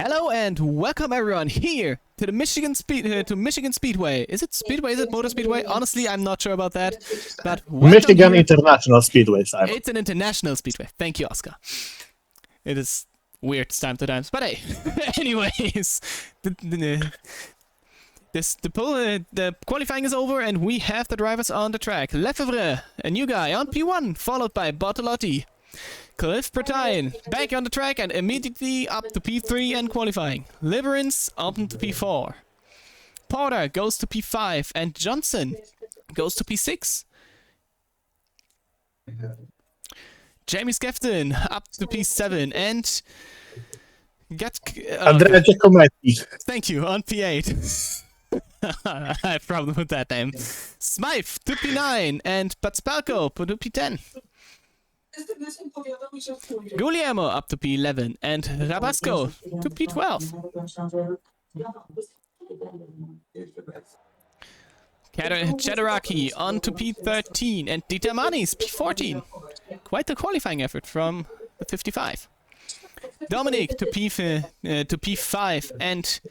Hello and welcome everyone here to the Michigan Speedway. Is it Speedway? Is it Motor Speedway? Honestly, I'm not sure about that. But Michigan here. International Speedway, Simon. It's an international speedway. Thank you, Oscar. It is weird time to times, but hey. Anyways, the qualifying is over and we have the drivers on the track. Lefebvre, a new guy on P1, followed by Bortolotti. Cliff Bertine back on the track and immediately up to P3 and qualifying. Liberance up to P4. Porter goes to P5 and Johnson goes to P6. Jamie Skefton up to P7 and Andrea Giacometti. Thank you, on P8. I have a problem with that name. Smythe to P9 and Patspalko to P10. Guglielmo up to P11 and Rabasco to P12. Chadaraki on to P13 and Ditamanis P14. Quite the qualifying effort from the 55. Dominic to P5 and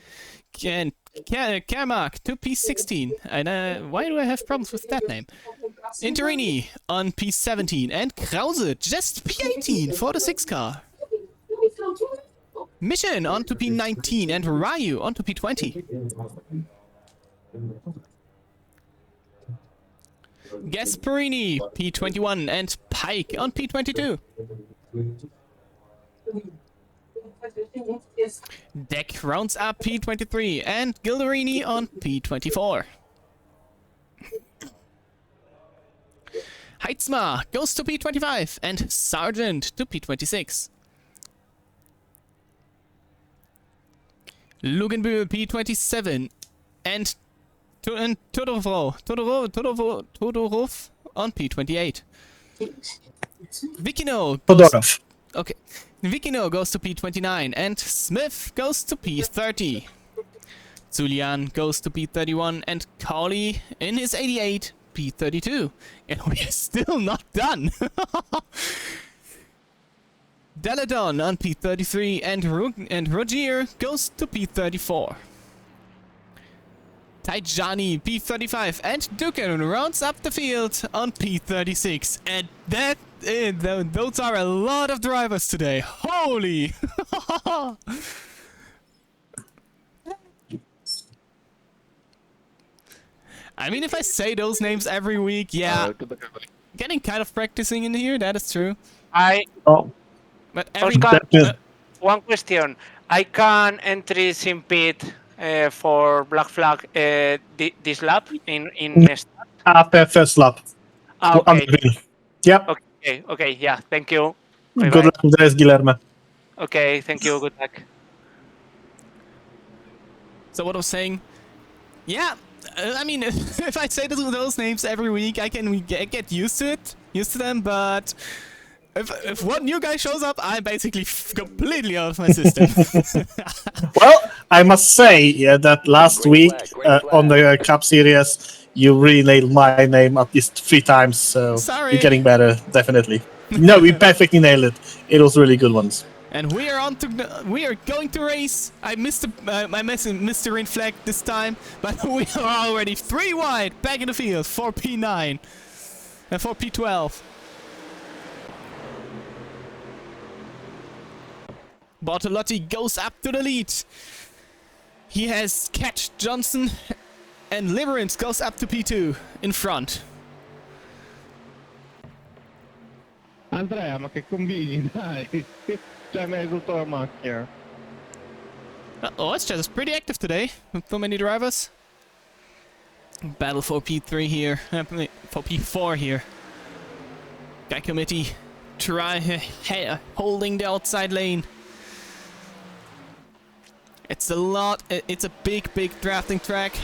Kermark to P16. And why do I have problems with that name? Interini on P17 and Krause just P18 for the 6 car. Mission on to P19 and Ryu on to P20. Gasparini P21 and Pike on P22. Deck rounds up P23 and Gilderini on P24. Heitzma goes to P25 and Sargent to P26. Lugenbühl P27 and Todorov on P28. Vikino Todorov. Okay. Vikino goes to P29 and Smith goes to P30. Zulian goes to P31 and Cawley in his 88 P32. And we are still not done. Deladon on P33 and Rogier goes to P34. Tajani P35 and Dukan rounds up the field on P36. And that those are a lot of drivers today. Holy! I mean, if I say those names every week, yeah. Getting kind of practicing in here, that is true. But one question. I can entries in pit for black flag this lap in start? After first lap. Okay. Yep. Okay, yeah, thank you. Good luck with this, Guillermo. Okay, thank you, good luck. So what I was saying, yeah, I mean, if I say those names every week, I can get used to them, but if one new guy shows up, I'm basically completely out of my system. Well, I must say that last week on the Cup Series, you renailed my name at least 3 times, so Sorry. You're getting better, definitely. No, we perfectly nailed it. It was really good ones. And we are going to race. I missed the green flag this time, but we are already 3 wide back in the field for P9 and for P12. Bortolotti goes up to the lead. He has catch Johnson and Liberance goes up to P2 in front. Andrea, ma che combini, dai? Già mi hai tolto la macchina. Oh, it's just pretty active today. With so many drivers. Battle for P3 here. For P4 here. Guy committee holding the outside lane. It's a big drafting track.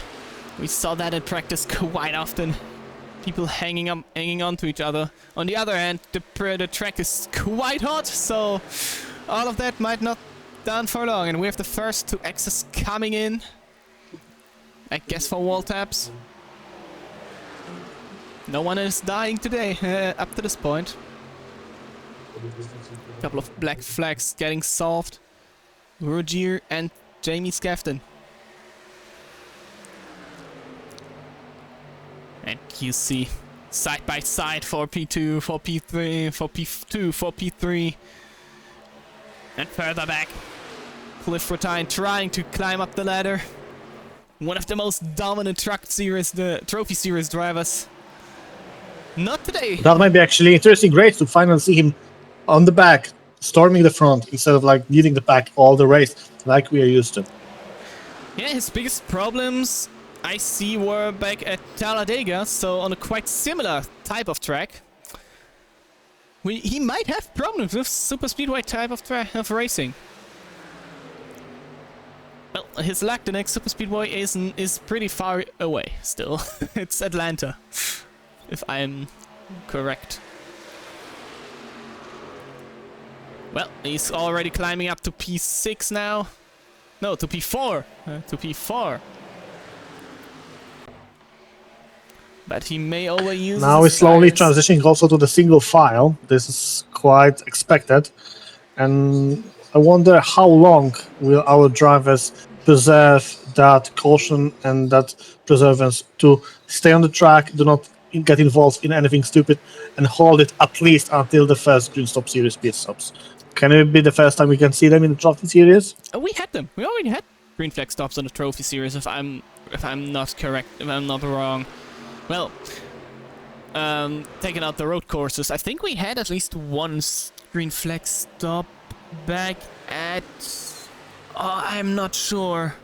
We saw that in practice quite often. People hanging on to each other. On the other hand, the track is quite hot, so all of that might not done for long. And we have the first 2 X's coming in. I guess for wall taps. No one is dying today up to this point. A couple of black flags getting solved. Rogier and Jamie Scafton. And you see side by side for P2, for P3, for P2, for P3. And further back, Cliff Rotine trying to climb up the ladder. One of the most dominant truck series, the trophy series drivers. Not today. That might be actually interesting. Great to finally see him on the back, storming the front instead of like leading the pack all the race like we are used to. Yeah, his biggest problems I see were back at Talladega, so on a quite similar type of track. He might have problems with super speedway type of racing. Well, his luck, the next super speedway is pretty far away still. It's Atlanta, if I'm correct. Well, he's already climbing up to P6 now. No, to P4. To P4. But he may overuse. Now he's slowly transitioning also to the single file. This is quite expected. And I wonder how long will our drivers preserve that caution and that perseverance to stay on the track, do not get involved in anything stupid, and hold it at least until the first Green Stop Series pit stops. Can it be the first time we can see them in the Trophy Series? We had them. We already had green flag stops on the Trophy Series. If I'm not correct, if I'm not wrong. Well, taking out the road courses, I think we had at least one green flag stop back at. Oh, I'm not sure.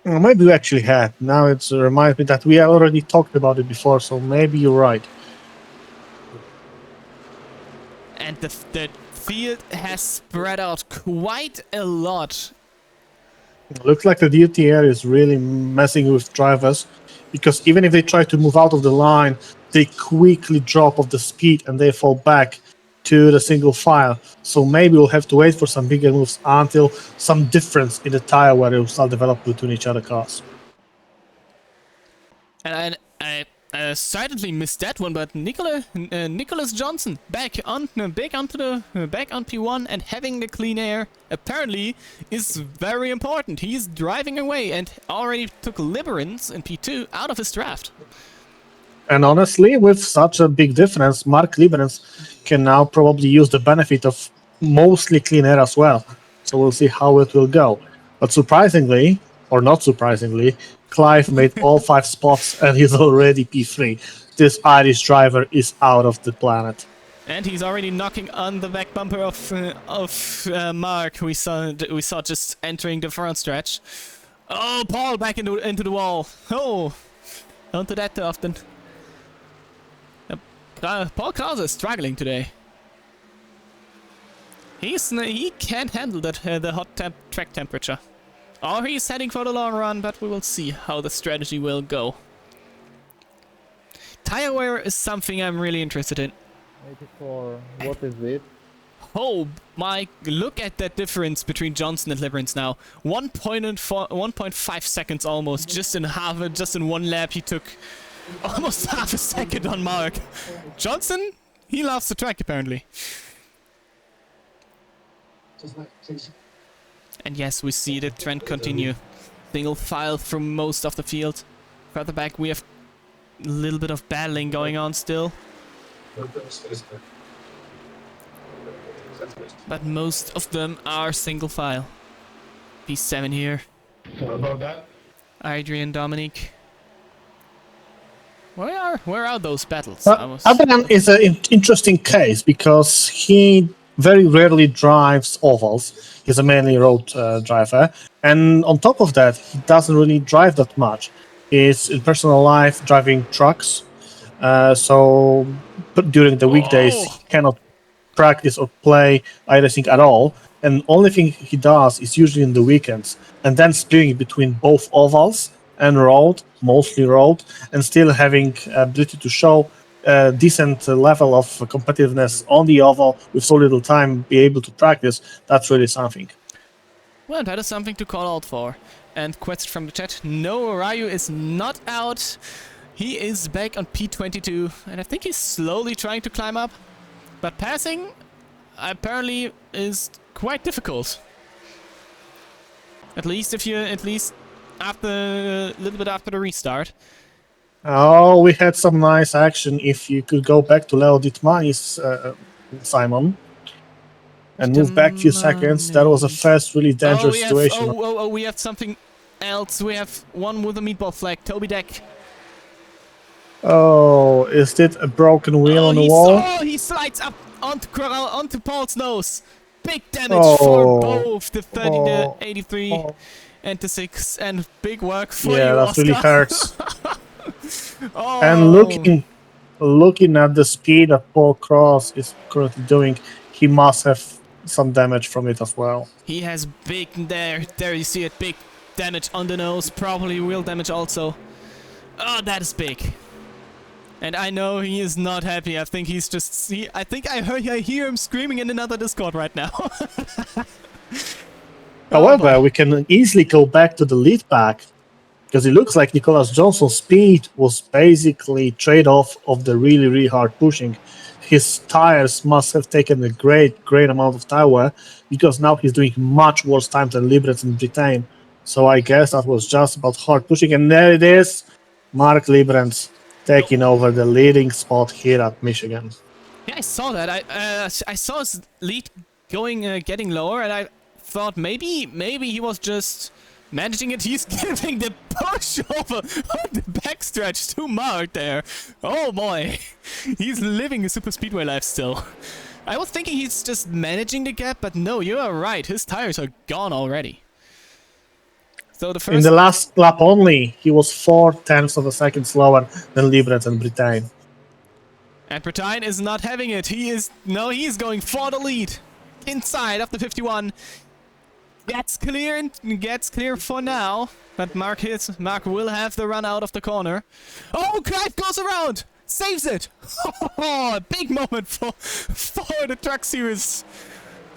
Well, maybe we actually had. Now it reminds me that we already talked about it before, so maybe you're right. And the field has spread out quite a lot. Looks like the DTR is really messing with drivers, because even if they try to move out of the line, they quickly drop off the speed and they fall back to the single file. So maybe we'll have to wait for some bigger moves until some difference in the tire wear will start developing between each other cars. And I silently missed that one, but Nicholas Johnson back on P1 and having the clean air apparently is very important. He's driving away and already took Liberance in P2 out of his draft. And honestly, with such a big difference, Mark Liberance can now probably use the benefit of mostly clean air as well. So we'll see how it will go. But surprisingly, or not surprisingly, Clive made all 5 spots and he's already P3. This Irish driver is out of the planet. And he's already knocking on the back bumper of Mark. We saw just entering the front stretch. Oh, Paul back into the wall. Oh, don't do that too often. Paul Krause is struggling today. He can't handle the hot track temperature. Or he's heading for the long run, but we will see how the strategy will go. Tire wear is something I'm really interested in. 84, what is it? Oh my, look at that difference between Johnson and Liberance now. 1.5 seconds almost, just in one lap he took almost half a second on Mark. Johnson, he loves the track apparently. And yes, we see the trend continue. Single file through most of the field. Further back we have a little bit of battling going on still. But most of them are single file. P7 here. What about that? Adrian, Dominic. Where are those battles? Adrian is an interesting case because he very rarely drives ovals. He's a mainly road driver. And on top of that, he doesn't really drive that much. He's in personal life driving trucks. So during the weekdays, he cannot practice or play iRacing at all. And only thing he does is usually in the weekends. And then splitting between both ovals and road, mostly road, and still having ability to show a decent level of competitiveness on the oval with so little time, be able to practice, that's really something. Well, that is something to call out for. And question from the chat, no, Ryu is not out. He is back on P22, and I think he's slowly trying to climb up. But passing, apparently, is quite difficult. At least after a little bit after the restart. Oh, we had some nice action. If you could go back to Leo Dittmani's Simon and move back a few seconds, that was a first really dangerous situation. We have something else. We have one with a meatball flag. Toby Deck. Oh, is it a broken wheel on the wall? He slides up onto Paul's nose. Big damage for both the 30, the 83, and the 6, and big work for you, that Oscar. really hurts. And looking at the speed that Paul Cross is currently doing, he must have some damage from it as well. He has big there you see it, big damage on the nose, probably wheel damage also. Oh, that is big. And I know he is not happy. I think he's just I think I hear him screaming in another Discord right now. However, we can easily go back to the lead pack, because it looks like Nicholas Johnson's speed was basically trade-off of the really, really hard pushing. His tires must have taken a great amount of tire wear, because now he's doing much worse time than Liberec and Britain. So I guess that was just about hard pushing, and there it is, Mark Liberec taking over the leading spot here at Michigan. Yeah, I saw that. I saw his lead getting lower, and I thought maybe he was just managing it. He's giving the push over on the backstretch to Mark there. Oh boy, he's living a super speedway life still. I was thinking he's just managing the gap, but no, you are right. His tires are gone already. So in the last lap only, he was 0.4 of a second slower than Liberec and Britain. And Britain is not having it. He is going for the lead. Inside of the 51. Gets clear for now. But Mark will have the run out of the corner. Oh, Clive goes around! Saves it! Oh, a big moment for the Truck Series.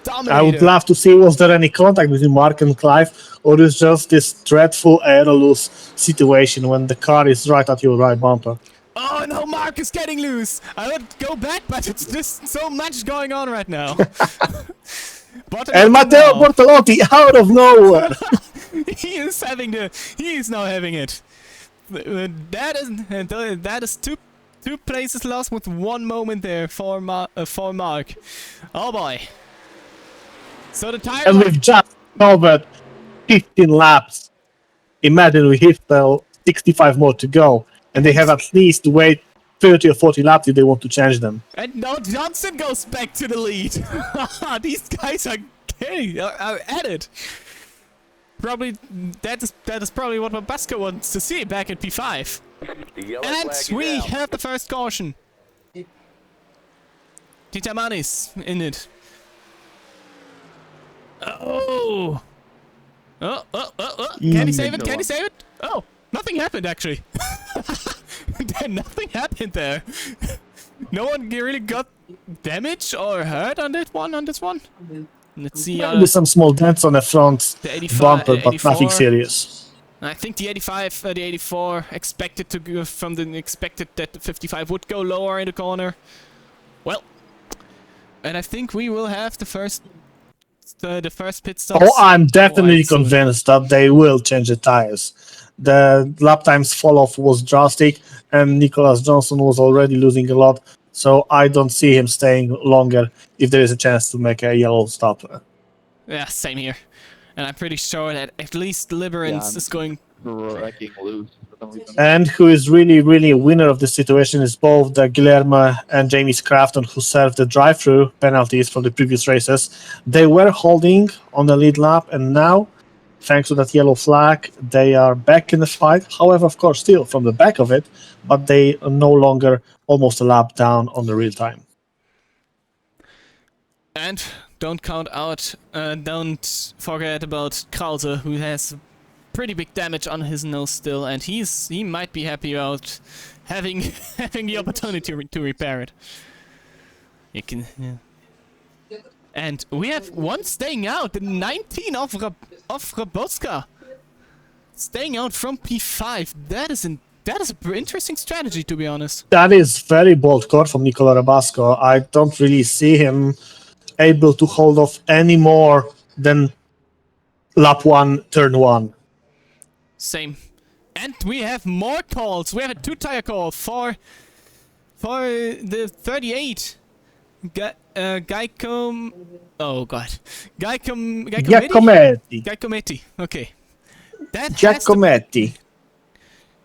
Dominator. I would love to see, was there any contact between Mark and Clive, or is just this dreadful aero-loose situation when the car is right at your right bumper? Oh no, Mark is getting loose! I would go back, but it's just so much going on right now. And Matteo Bortolotti out of nowhere! He is now having it. That is two places lost with one moment there for Mark. Oh boy. So the tires. And we've just covered 15 laps. Imagine we hit 65 more to go, and they have at least to wait 30 or 40 laps if they want to change them. And now Johnson goes back to the lead. These guys are at it. Probably that is probably what Mabasco wants to see back at P5. And we have the first caution. Titamanis in it. Oh! Can he save it? Can he save it? Oh, nothing happened actually. Nothing happened there. No one really got damage or hurt on this one. Let's see. Maybe some small dents on the front bumper, but nothing serious. I think the 85, the 84 expected to go from the expected that the 55 would go lower in the corner. Well, and I think we will have the first pit stop. Oh, I'm definitely convinced that they will change the tires. The lap times fall off was drastic, and Nicholas Johnson was already losing a lot. So I don't see him staying longer if there is a chance to make a yellow stop. Yeah, same here. And I'm pretty sure that at least Liberec is going wrecking loose. And who is really, really a winner of this situation is both the Guillermo and Jamie Scrafton, who served the drive-through penalties from the previous races. They were holding on the lead lap, and now, thanks to that yellow flag, they are back in the fight. However, of course, still from the back of it, but they are no longer almost a lap down on the real time. And don't forget about Krause, who has pretty big damage on his nose still, and he might be happy about having the opportunity to repair it. You can, yeah. And we have one staying out, the 19 of Raboska, staying out from P5. That is an interesting strategy, to be honest. That is very bold call from Nicola Rabasco. I don't really see him able to hold off any more than lap 1, turn 1. Same. And we have more calls. We have a 2-tire call for the 38. Geico. Oh god. Giacometti. Giacometti. Okay. Giacometti.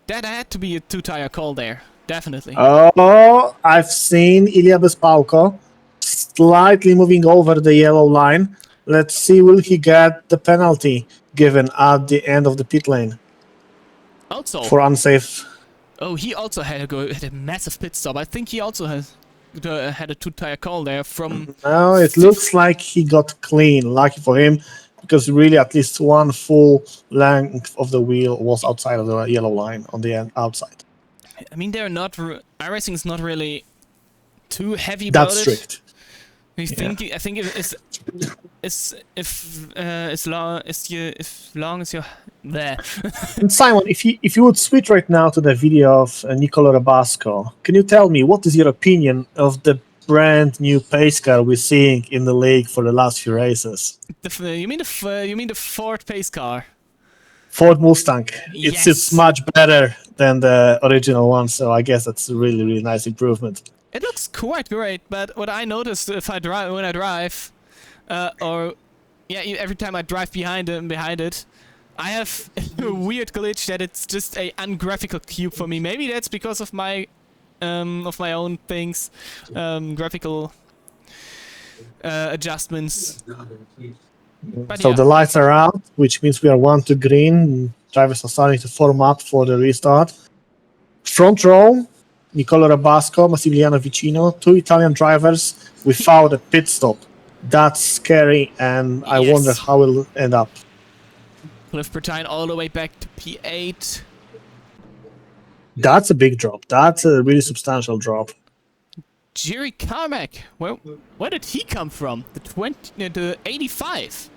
That had to be a 2-tire call there. Definitely. Oh, I've seen Ilya Bespalko slightly moving over the yellow line. Let's see, will he get the penalty given at the end of the pit lane Also. for unsafe? Oh, he also had a massive pit stop. I think he also had a 2-tire call there from... No, it looks like he got clean. Lucky for him, because really at least one full length of the wheel was outside of the yellow line on the outside. I mean, they're not... iRacing is not really too heavy about That's it. strict. I think as long as you're there. And Simon, if you would switch right now to the video of Nicola Rabasco, can you tell me what is your opinion of the brand new pace car we're seeing in the league for the last few races? You mean the Ford pace car? Ford Mustang. Yes. It's much better than the original one, so I guess that's a really, really nice improvement. It looks quite great, but what I noticed when I drive, every time I drive behind it, I have a weird glitch that it's just a ungraphical cube for me. Maybe that's because of my own things, graphical adjustments. But So yeah. the lights are out, which means we are 1 to green. Drivers are starting to form up for the restart. Front row, Nicola Rabasco, Massimiliano Vicino, 2 Italian drivers without a pit stop. That's scary, and I Yes. wonder how it'll end up. Cliff Bertine all the way back to P8. That's a big drop. That's a really substantial drop. Jerry Carmack, where did he come from? The 85.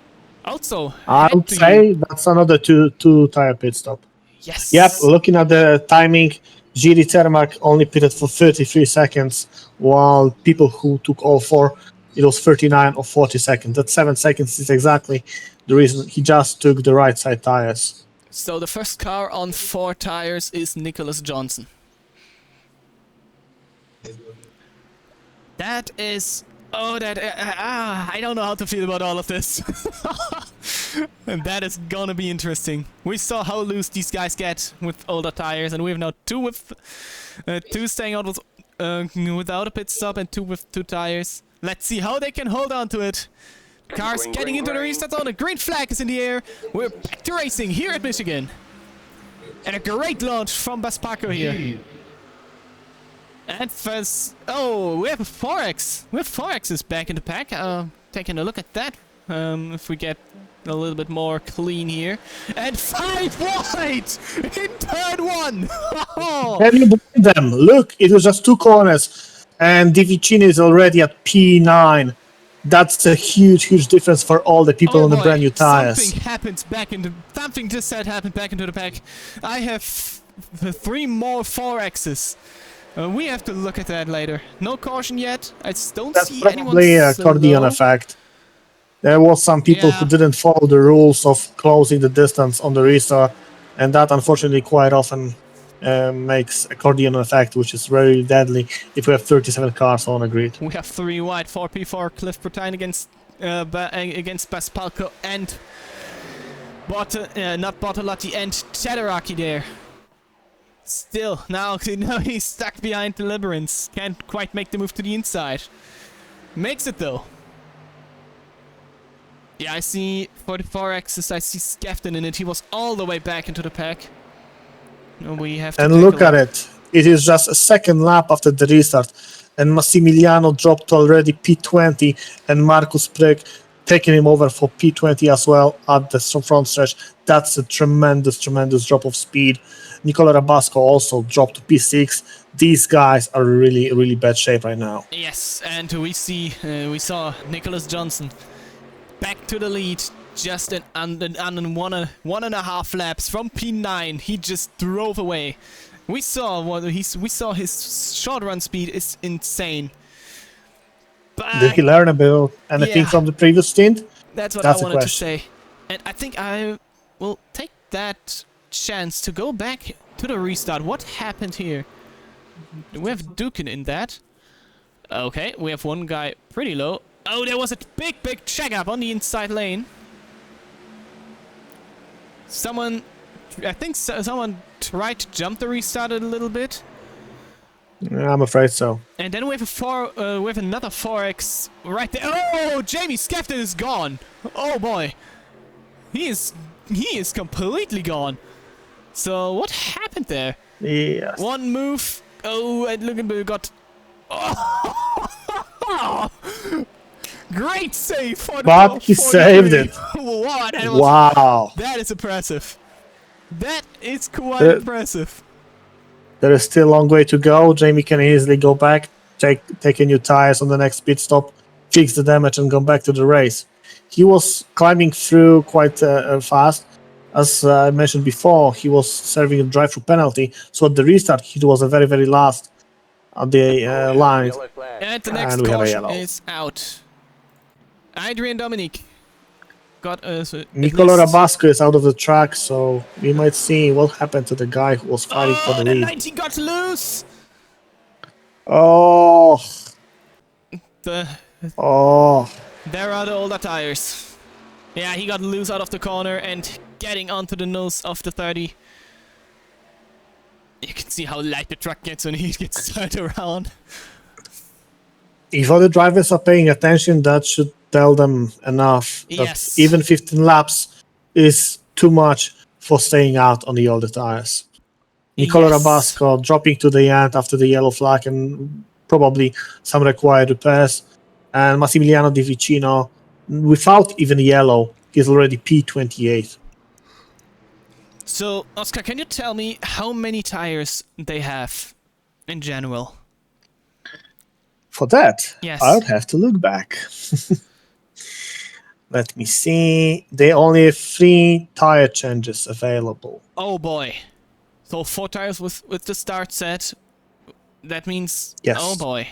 Also, I had would to- say that's another two tire pit stop. yes. Yep, looking at the timing, Jiri Cermak only pitted for 33 seconds, while people who took all 4, it was 39 or 40 seconds. That 7 seconds is exactly the reason he just took the right side tires. So the first car on 4 tires is Nicholas Johnson. That is... Oh, I don't know how to feel about all of this. And that is gonna be interesting. We saw how loose these guys get with older tires, and we have now 2 with... 2 staying out with, without a pit stop and 2 with 2 tires. Let's see how they can hold on to it. Cars Green, getting green, into the green. restart zone. A green flag is in the air. We're back to racing here at Michigan. And a great launch from Baspaco here. Jeez. And first, oh, we have a 4X. We have 4Xs back in the pack. Taking a look at that. If we get a little bit more clean here. And 5 wide in turn 1. Can you believe them? Look, it was just 2 corners, and Di Vicini is already at P9. That's a huge difference for all the people on the boy, brand new tires. Something just said happened back into the pack. I have 3 more 4Xs. We have to look at that later. No caution yet. I don't That's see anyone probably a accordion slow. effect. There was some people who Yeah. didn't follow the rules of closing the distance on the restart, and that unfortunately quite often makes accordion effect, which is very deadly if we have 37 cars on a grid. We have 3 wide, 4P4, Cliff Bertine against Paspalco and not Bortolotti and Tedoraki there. Still, now he's stuck behind the Liberance. Can't quite make the move to the inside. Makes it though. Yeah, I see 44Xs, I see Skefton in it. He was all the way back into the pack. We have to And take look a at it. It is just a second lap after the restart, and Massimiliano dropped already P20, and Marcus Prek taking him over for P20 as well at the front stretch. That's a tremendous drop of speed. Nicola Rabasco also dropped to P6. These guys are really bad shape right now. Yes, and we saw Nicholas Johnson back to the lead, just in under 1.5 laps from P9. He just drove away. We saw his short run speed is insane. But Did he learn a bit anything Yeah. from the previous stint? that's what That's I a wanted to question. say. And I think I will take that chance to go back to the restart. What happened here? We have Dukin in that. Okay, we have one guy pretty low. Oh, there was a big check up on the inside lane. I think someone tried to jump the restart a little bit. Yeah, I'm afraid so. And then we have another 4x right there. Oh, Jamie Skefton is gone. Oh boy, he is completely gone. So what happened there? Yes. One move. Oh, and look at we got. Oh, great save for the. But he saved it. Wow, Wow. that is impressive. That is quite impressive. There is still a long way to go. Jamie can easily go back, take a new tires on the next pit stop, fix the damage, and go back to the race. He was climbing through quite fast. As I mentioned before, he was serving a drive-through penalty. So at the restart, he was a very, very last at the line. And the next we have a caution yellow. is out. Adrian Dominic got Nicola Rabasco is out of the track, so we might see what happened to the guy who was fighting for the the lead. 90 got loose. Oh, There oh. are the older tires. Yeah, he got loose out of the corner and getting onto the nose of the 30. You can see how light the truck gets when he gets turned around. If other drivers are paying attention, that should tell them enough. That Yes. even 15 laps is too much for staying out on the older tires. Nicola Yes. Rabasco dropping to the end after the yellow flag and probably some required repairs. And Massimiliano Di Vicino, without even yellow, is already P28. So, Oscar, can you tell me how many tires they have in general? For that, Yes. I would have to look back. Let me see. They only have 3 tire changes available. Oh boy. So 4 tires with the start set. That means... Yes. Oh boy.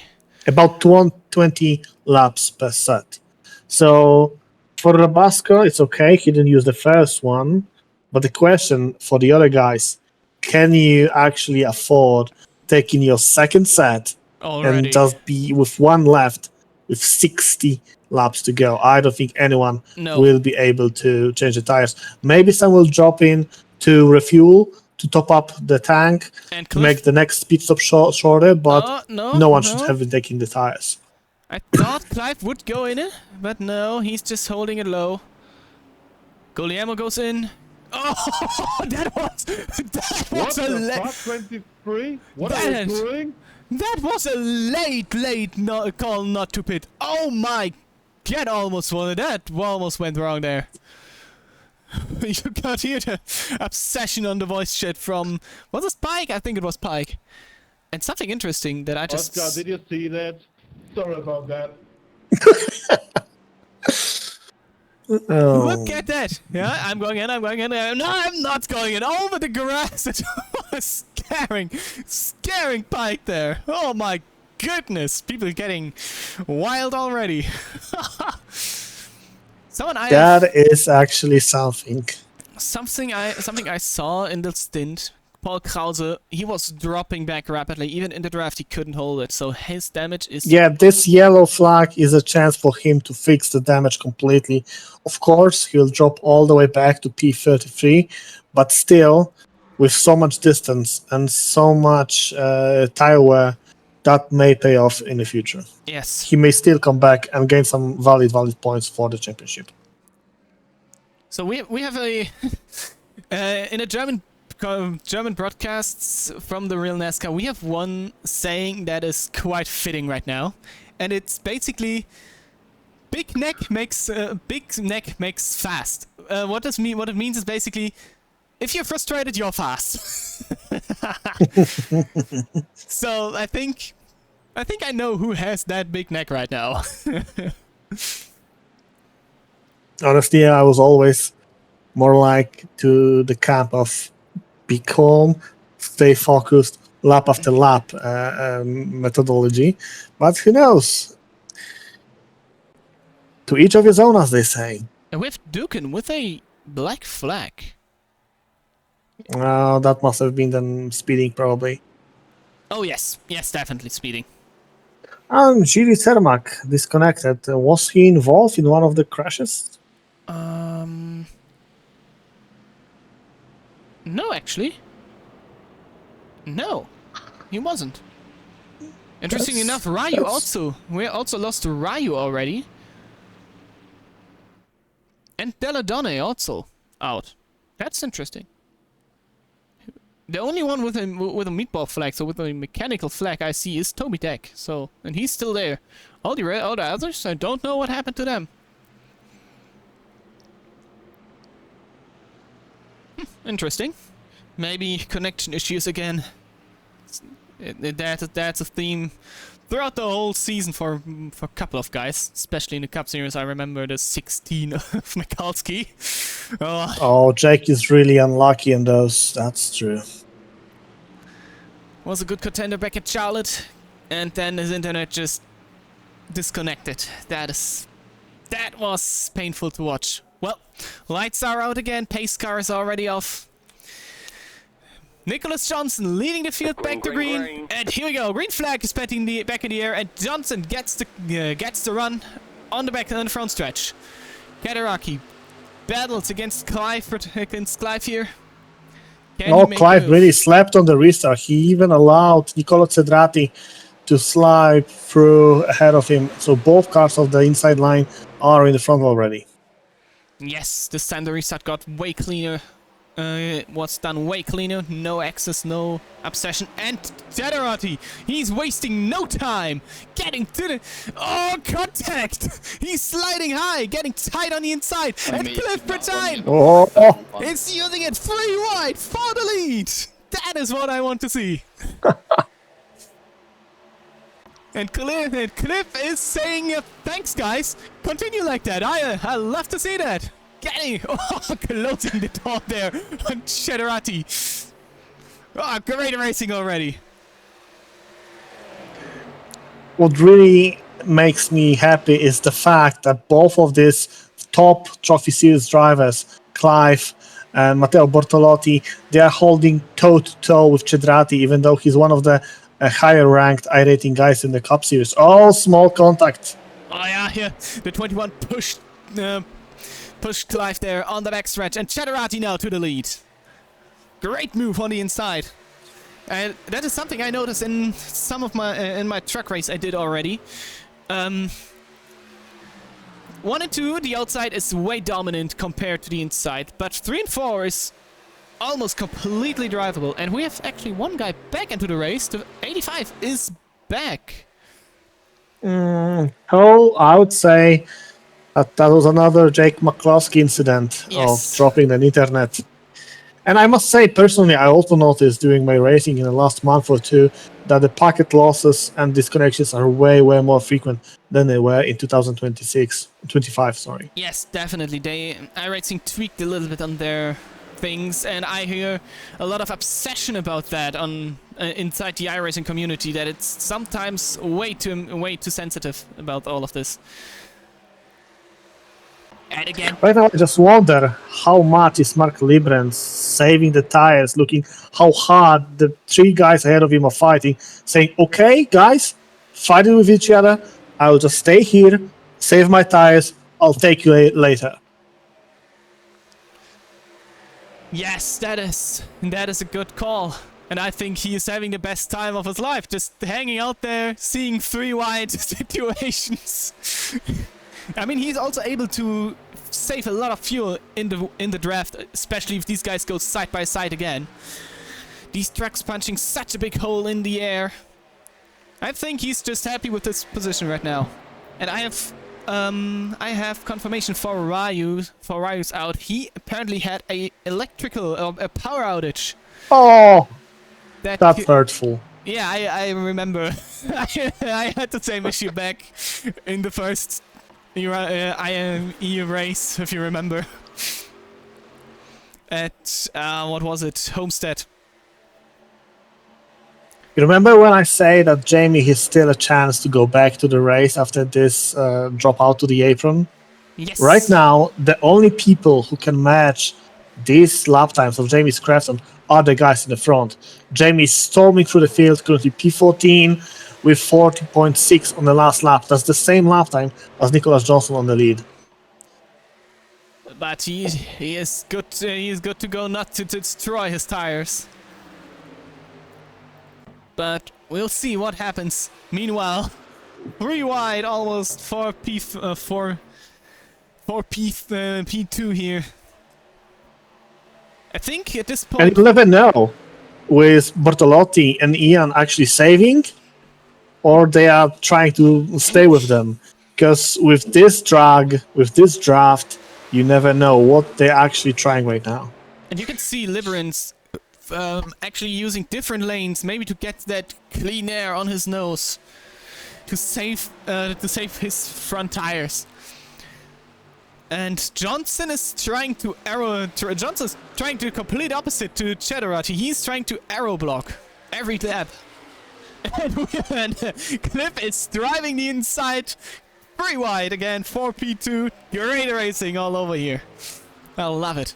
About 20 laps per set. So for Rabasco, it's okay. He didn't use the first one. But the question for the other guys, can you actually afford taking your second set Already. and just be with one left with 60 laps to go? I don't think anyone No. will be able to change the tires. Maybe some will drop in to refuel, to top up the tank, And to make the next pit stop shorter, but no one should have been taking the tires. I thought Clive would go in it, but no, he's just holding it low. Guglielmo goes in. Oh, that was What a the fuck, 23? What are That- you doing? that was a late call not to pit. Oh my god, almost won. That almost went wrong there. You got here the obsession on the voice chat from, was this Pike? I think it was Pike. And something interesting that I just... Oscar, did you see that? Sorry about that. Oh. Look at that! Yeah, I'm going in. No, I'm not going in. Over the grass. It was scaring Pike there. Oh my goodness! People getting wild already. That is actually something. Something I saw in the stint. Paul Krause, he was dropping back rapidly. Even in the draft, he couldn't hold it. So his damage is... Yeah, this yellow flag is a chance for him to fix the damage completely. Of course, he'll drop all the way back to P33, but still, with so much distance and so much tire wear, that may pay off in the future. Yes. He may still come back and gain some valid points for the championship. So we have a in a German broadcasts from the real NASCAR, we have one saying that is quite fitting right now, and it's basically big neck makes fast. What it means is basically, if you're frustrated, you're fast. So I think I know who has that big neck right now. Honestly, I was always more like to the camp of be calm, stay focused, lap after lap methodology. But who knows? To each of his own, as they say. And with Dukin, with a Black flag. That must have been them speeding, probably. Oh yes, yes, definitely speeding. Giri Cermak disconnected. Was he involved in one of the crashes? No, actually. No, he wasn't. Interesting enough, Ryu also. We also lost to Ryu already. And Deladone also out. That's interesting. The only one with a meatball flag, so with a mechanical flag I see is Toby Deck. So, and he's still there. All the others, I don't know what happened to them. Interesting. Maybe connection issues again. That's a theme throughout the whole season for a couple of guys, especially in the Cup Series. I remember the 16 of Mikulski. Oh, Jake is really unlucky in those. That's true. Was a good contender back at Charlotte, and then his internet just disconnected. That was painful to watch. Well, lights are out again. Pace car is already off. Nicholas Johnson leading the field back to green. And here we go. Green flag is back in the air, and Johnson gets the run on the front stretch. Kataraki battles against Clive here. Clive really slapped on the restart. He even allowed Nicola Cedrati to slide through ahead of him. So both cars of the inside line are in the front already. Yes, this time the restart got way cleaner. Was done way cleaner. No access, no obsession. And Cedrati, he's wasting no time getting to the... Oh, contact! He's sliding high, getting tight on the inside. And Cliff Bretine is using it 3 wide for the lead. That is what I want to see. And Cliff is saying, thanks, guys. Continue like that. I love to see that. Closing the door there on Cedrati. Oh, great racing already. What really makes me happy is the fact that both of these top Trophy Series drivers, Clive and Matteo Bortolotti, they are holding toe-to-toe with Cedrati, even though he's one of the higher-ranked iRacing guys in the Cup Series. Oh, small contact. Oh, yeah, here. The 21 pushed Clive there on the backstretch, and Cedrati now to the lead. Great move on the inside. And that is something I noticed in some of my truck race I did already. 1 and 2, the outside is way dominant compared to the inside, but 3 and 4 is almost completely drivable. And we have actually one guy back into the race. The 85 is back. I would say that was another Jake McCloskey incident of dropping the internet. And I must say, personally, I also noticed during my racing in the last month or two that the packet losses and disconnections are way more frequent than they were in 2025, sorry. Yes, definitely. iRacing tweaked a little bit on their things, and I hear a lot of obsession about that on inside the iRacing community, that it's sometimes way too sensitive about all of this. And again, right now I just wonder how much is Mark Librand saving the tires, looking how hard the 3 guys ahead of him are fighting, saying, okay, guys, fighting with each other, I'll just stay here, save my tires, I'll take you later. Yes, that is a good call. And I think he is having the best time of his life, just hanging out there, seeing 3 wide situations. I mean, he's also able to save a lot of fuel in the draft, especially if these guys go side by side again. These trucks punching such a big hole in the air. I think he's just happy with this position right now. And I have confirmation for Ryu's out. He apparently had a power outage. Oh, that's hurtful. Yeah, I remember. I had the same issue back in the first EU race, if you remember. At, what was it? Homestead. You remember when I say that Jamie has still a chance to go back to the race after this drop out to the apron? Yes. Right now, the only people who can match these lap times of Jamie's Crafton are the guys in the front. Jamie's storming through the field, currently P14 with 40.6 on the last lap. That's the same lap time as Nicholas Johnson on the lead. But he is good. He is good to go, not to destroy his tires. But we'll see what happens. Meanwhile, 3 wide, almost 4 P2 here. I think at this point. And you'll never know with Bortolotti and Ian actually saving, or they are trying to stay with them. Because with this drag, with this draft, you never know what they're actually trying right now. And you can see Liberance actually using different lanes, maybe to get that clean air on his nose, to save his front tires. And Johnson is trying to Johnson's trying to complete opposite to Cheddarati. He's trying to arrow block every lap. And Cliff is driving the inside 3 wide again, 4P2. Great racing all over here. I love it.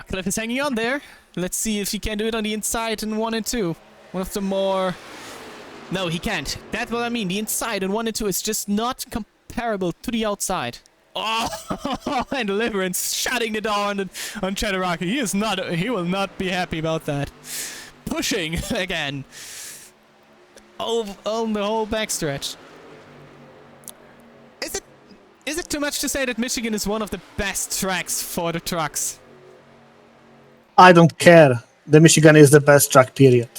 Cliff is hanging on there. Let's see if he can do it on the inside in 1 and 2. One of the more... No, he can't. That's what I mean. The inside in 1 and 2 is just not comparable to the outside. Oh, and Deliverance shutting the door on Cheddaraki. He will not be happy about that. Pushing again. On the whole backstretch. Is it too much to say that Michigan is one of the best tracks for the trucks? I don't care. The Michigan is the best track, period.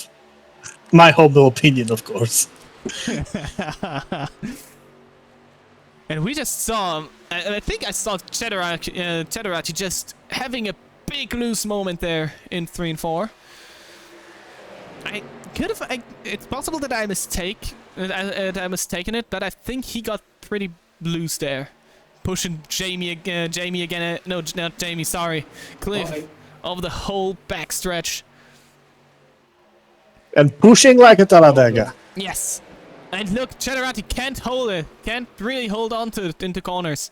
My humble opinion, of course. And we just saw, I think I saw Cheddarati just having a big loose moment there in 3 and 4. It's possible that I mistaken it, but I think he got pretty loose there, pushing Jamie again. No, not Jamie. Sorry, Cliff over the whole backstretch. And pushing like a Talladega. Yes. And look, Cheddarati can't hold it. Can't really hold on to it into corners.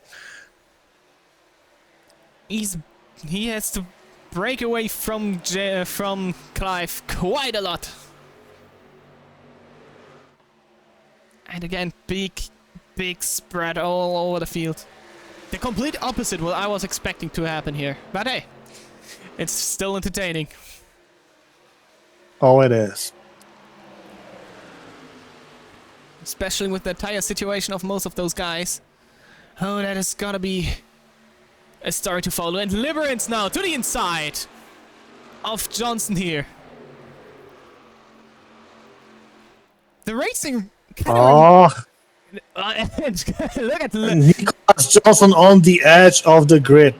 He has to break away from Clive quite a lot. And again, big spread all over the field. The complete opposite what I was expecting to happen here. But hey, it's still entertaining. Oh, it is. Especially with the tire situation of most of those guys. Oh, that is gotta be a story to follow. And Liberance now to the inside of Johnson here. The racing... Oh, look at... Nicholas Johnson on the edge of the grid.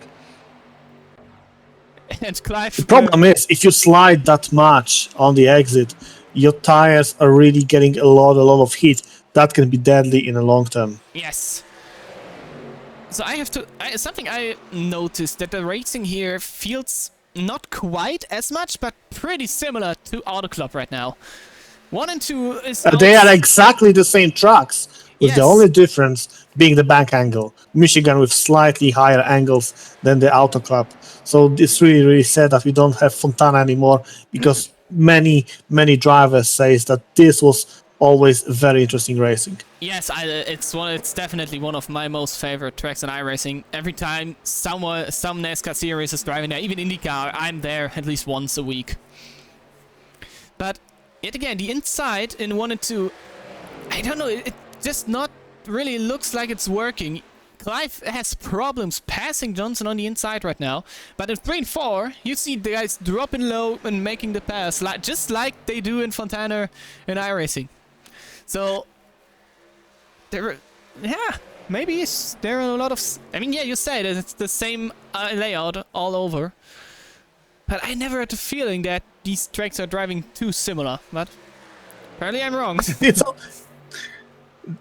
And Clive... The problem is, if you slide that much on the exit, your tires are really getting a lot of heat. That can be deadly in the long term. Yes. So I have to... something I noticed, that the racing here feels not quite as much, but pretty similar to Auto Club right now. 1 and 2 is... They are exactly the same trucks, with the only difference being the bank angle. Michigan with slightly higher angles than the Auto Club. So it's really sad that we don't have Fontana anymore, because many drivers say that this was always very interesting racing. Yes, it's definitely one of my most favorite tracks in iRacing. Every time some NASCAR series is driving there, even IndyCar, I'm there at least once a week. But yet again, the inside in 1 and 2, I don't know, it just not really looks like it's working. Clive has problems passing Johnson on the inside right now, but in 3 and 4, you see the guys dropping low and making the pass, just like they do in Fontana and iRacing. So, maybe there are a lot of... I mean, yeah, you said it's the same layout all over, but I never had the feeling that these tracks are driving too similar, but apparently I'm wrong.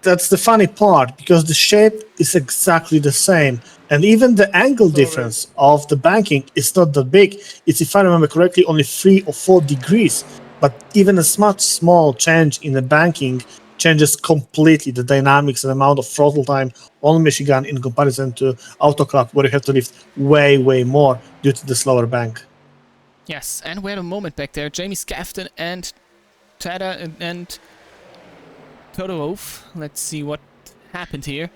That's the funny part, because the shape is exactly the same, and even the angle difference of the banking is not that big. It's, if I remember correctly, only 3 or 4 degrees, but even a small change in the banking changes completely the dynamics and amount of throttle time on Michigan in comparison to Auto Club, where you have to lift way, way more due to the slower bank. Yes, and we had a moment back there. Jamie Scafton and Tada and Toto Wolf. Let's see what happened here.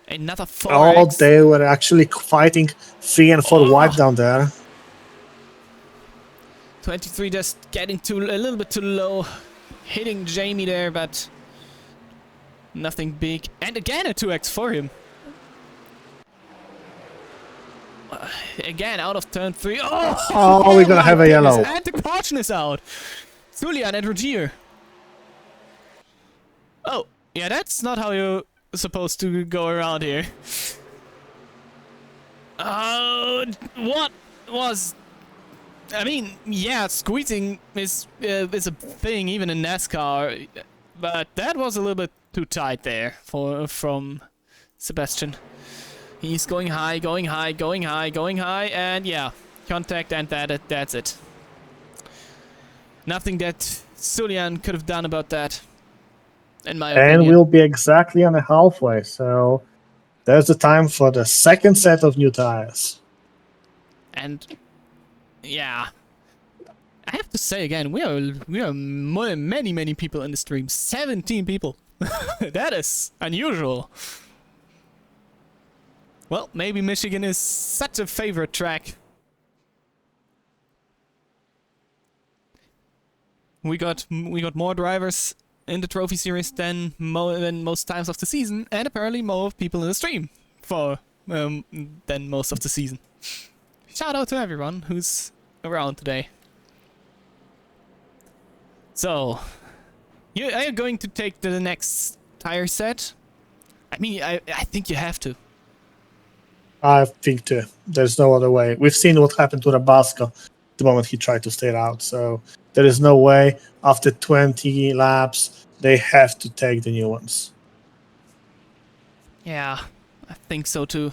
Another 4X. Oh, they were actually fighting 3 and 4 wide down there. 23 just getting a little bit too low. Hitting Jamie there, but nothing big. And again a 2X for him. Again out of turn 3. Oh, we're gonna have a yellow. And the caution is out. Julian and Rogier. Oh, yeah, that's not how you're supposed to go around here. Oh, what was... I mean, yeah, squeezing is a thing even in NASCAR, but that was a little bit too tight there from Sebastian. He's going high, going high, going high, going high, and yeah, contact, and that's it. Nothing that Julian could have done about that, in my opinion. And we'll be exactly on the halfway, so there's the time for the second set of new tires. And yeah, I have to say again, we are many people in the stream. 17 people. That is unusual. Well, maybe Michigan is such a favorite track. We got more drivers in the trophy series than most times of the season, and apparently more people in the stream than most of the season. Shout out to everyone who's around today. So, are you going to take the next tire set? I mean, I think you have to. I think too. There's no other way. We've seen what happened to Rabasco the moment he tried to stay out. So there is no way. After 20 laps, they have to take the new ones. Yeah, I think so too.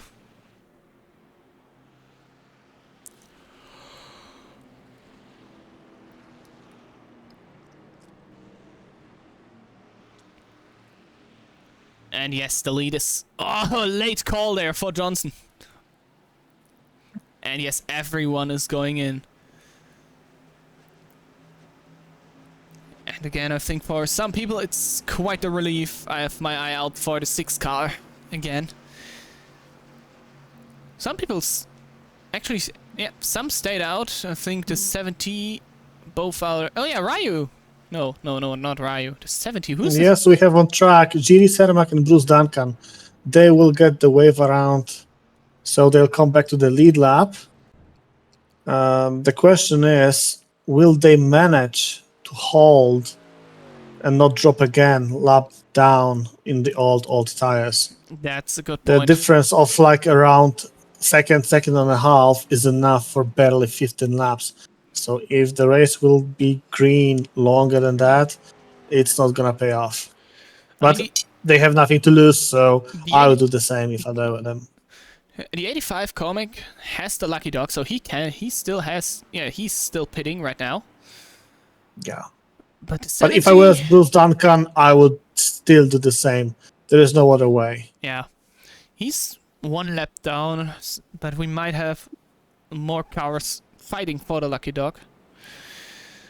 And yes, the lead is... Oh, late call there for Johnson. And yes, everyone is going in. And again, I think for some people it's quite a relief. I have my eye out for the 6 car again. Some people actually... Yeah, some stayed out. I think the 70 both are... Oh yeah, Ryu! No, not Ryu. The 70. Who's Yes, we have on track Giri Cermak and Bruce Duncan. They will get the wave around, so they'll come back to the lead lap. The question is, will they manage to hold and not drop again lap down in the old tires? That's a good The point. difference of like around second and a half is enough for barely 15 laps. So if the race will be green longer than that, it's not gonna pay off. But they have nothing to lose, so I will do the same if I were them. The 85 comic has the lucky dog, so he still has, yeah, he's still pitting right now. Yeah. But if I was Bruce Duncan, I would still do the same. There is no other way. Yeah. He's 1 lap down, but we might have more cars fighting for the lucky dog.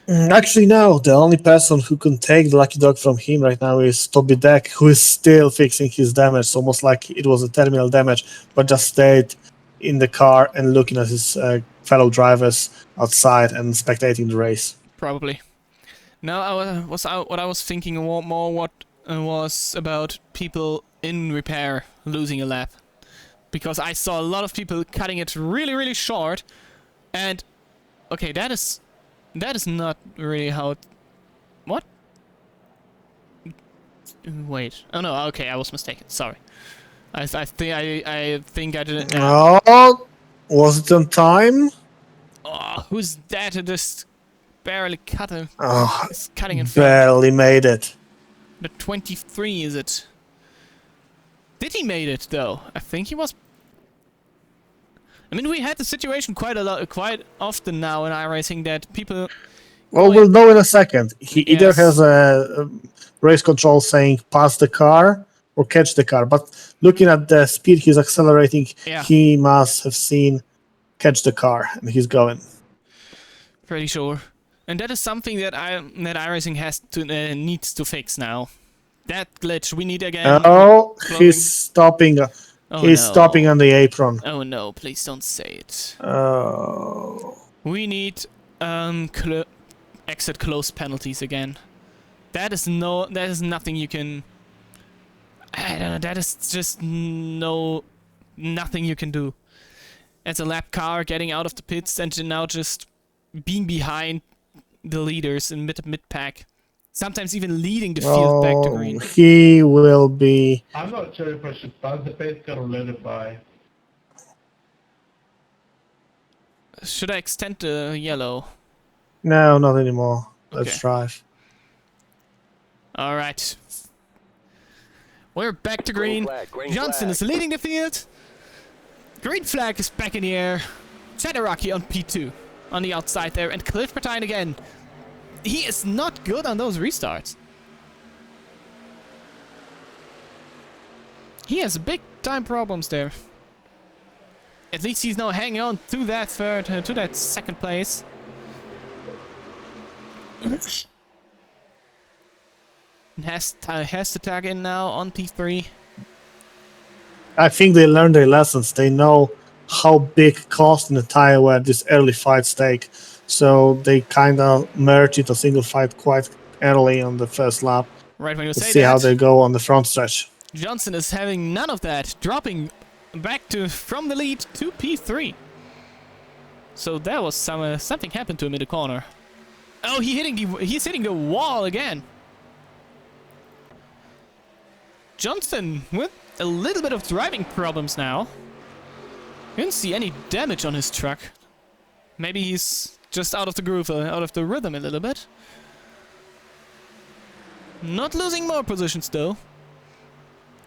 Actually, no. The only person who can take the lucky dog from him right now is Toby Deck, who is still fixing his damage, almost like it was a terminal damage, but just stayed in the car and looking at his fellow drivers outside and spectating the race. Probably. No, what I was thinking more was about people in repair losing a lap, because I saw a lot of people cutting it really short, and okay, that is not really how it... What? Wait. Oh no, okay, I was mistaken. Sorry. I think I didn't... Oh, was it on time? Oh, who's that who just barely cutting in front? Barely made it. The 23, is it? Did he made it, though? I think he was... I mean, we had the situation quite often now in iRacing that people Well, we'll know in a second. He either Yes. has a race control saying pass the car or catch the car. But looking at the speed he's accelerating, Yeah. he must have seen catch the car, and he's going. Pretty sure. And that is something that iRacing has to needs to fix now. That glitch we need again. Oh, clothing. he's stopping. Oh, He's no. stopping on the apron. Oh no! Please don't say it. Oh. We need exit close penalties again. That is nothing you can. I don't know. That is just nothing you can do. As a lap car getting out of the pits and now just being behind the leaders in mid pack. Sometimes even leading the field back to green. He will be. I'm not sure if I should start the pace car or let it by. Should I extend the yellow? No, not anymore. Let's Okay. drive. All right. We're back to green. Johnson is leading the field. Green flag is back in the air. Chadoraki on P2 on the outside there, and Cliff Bertine again. He is not good on those restarts. He has big time problems there. At least he's now hanging on to that to that second place. Has to tag in now on P3. I think they learned their lessons. They know how big cost in the tire were this early fight stake. So they kind of merged it a single fight quite early on the first lap. Right when you Let's say see that, how they go on the front stretch. Johnson is having none of that, dropping back from the lead to P3. So that was something happened to him in the corner. Oh, he's hitting the wall again. Johnson with a little bit of driving problems now. Didn't see any damage on his truck. Maybe he's just out of the groove, out of the rhythm a little bit. Not losing more positions though.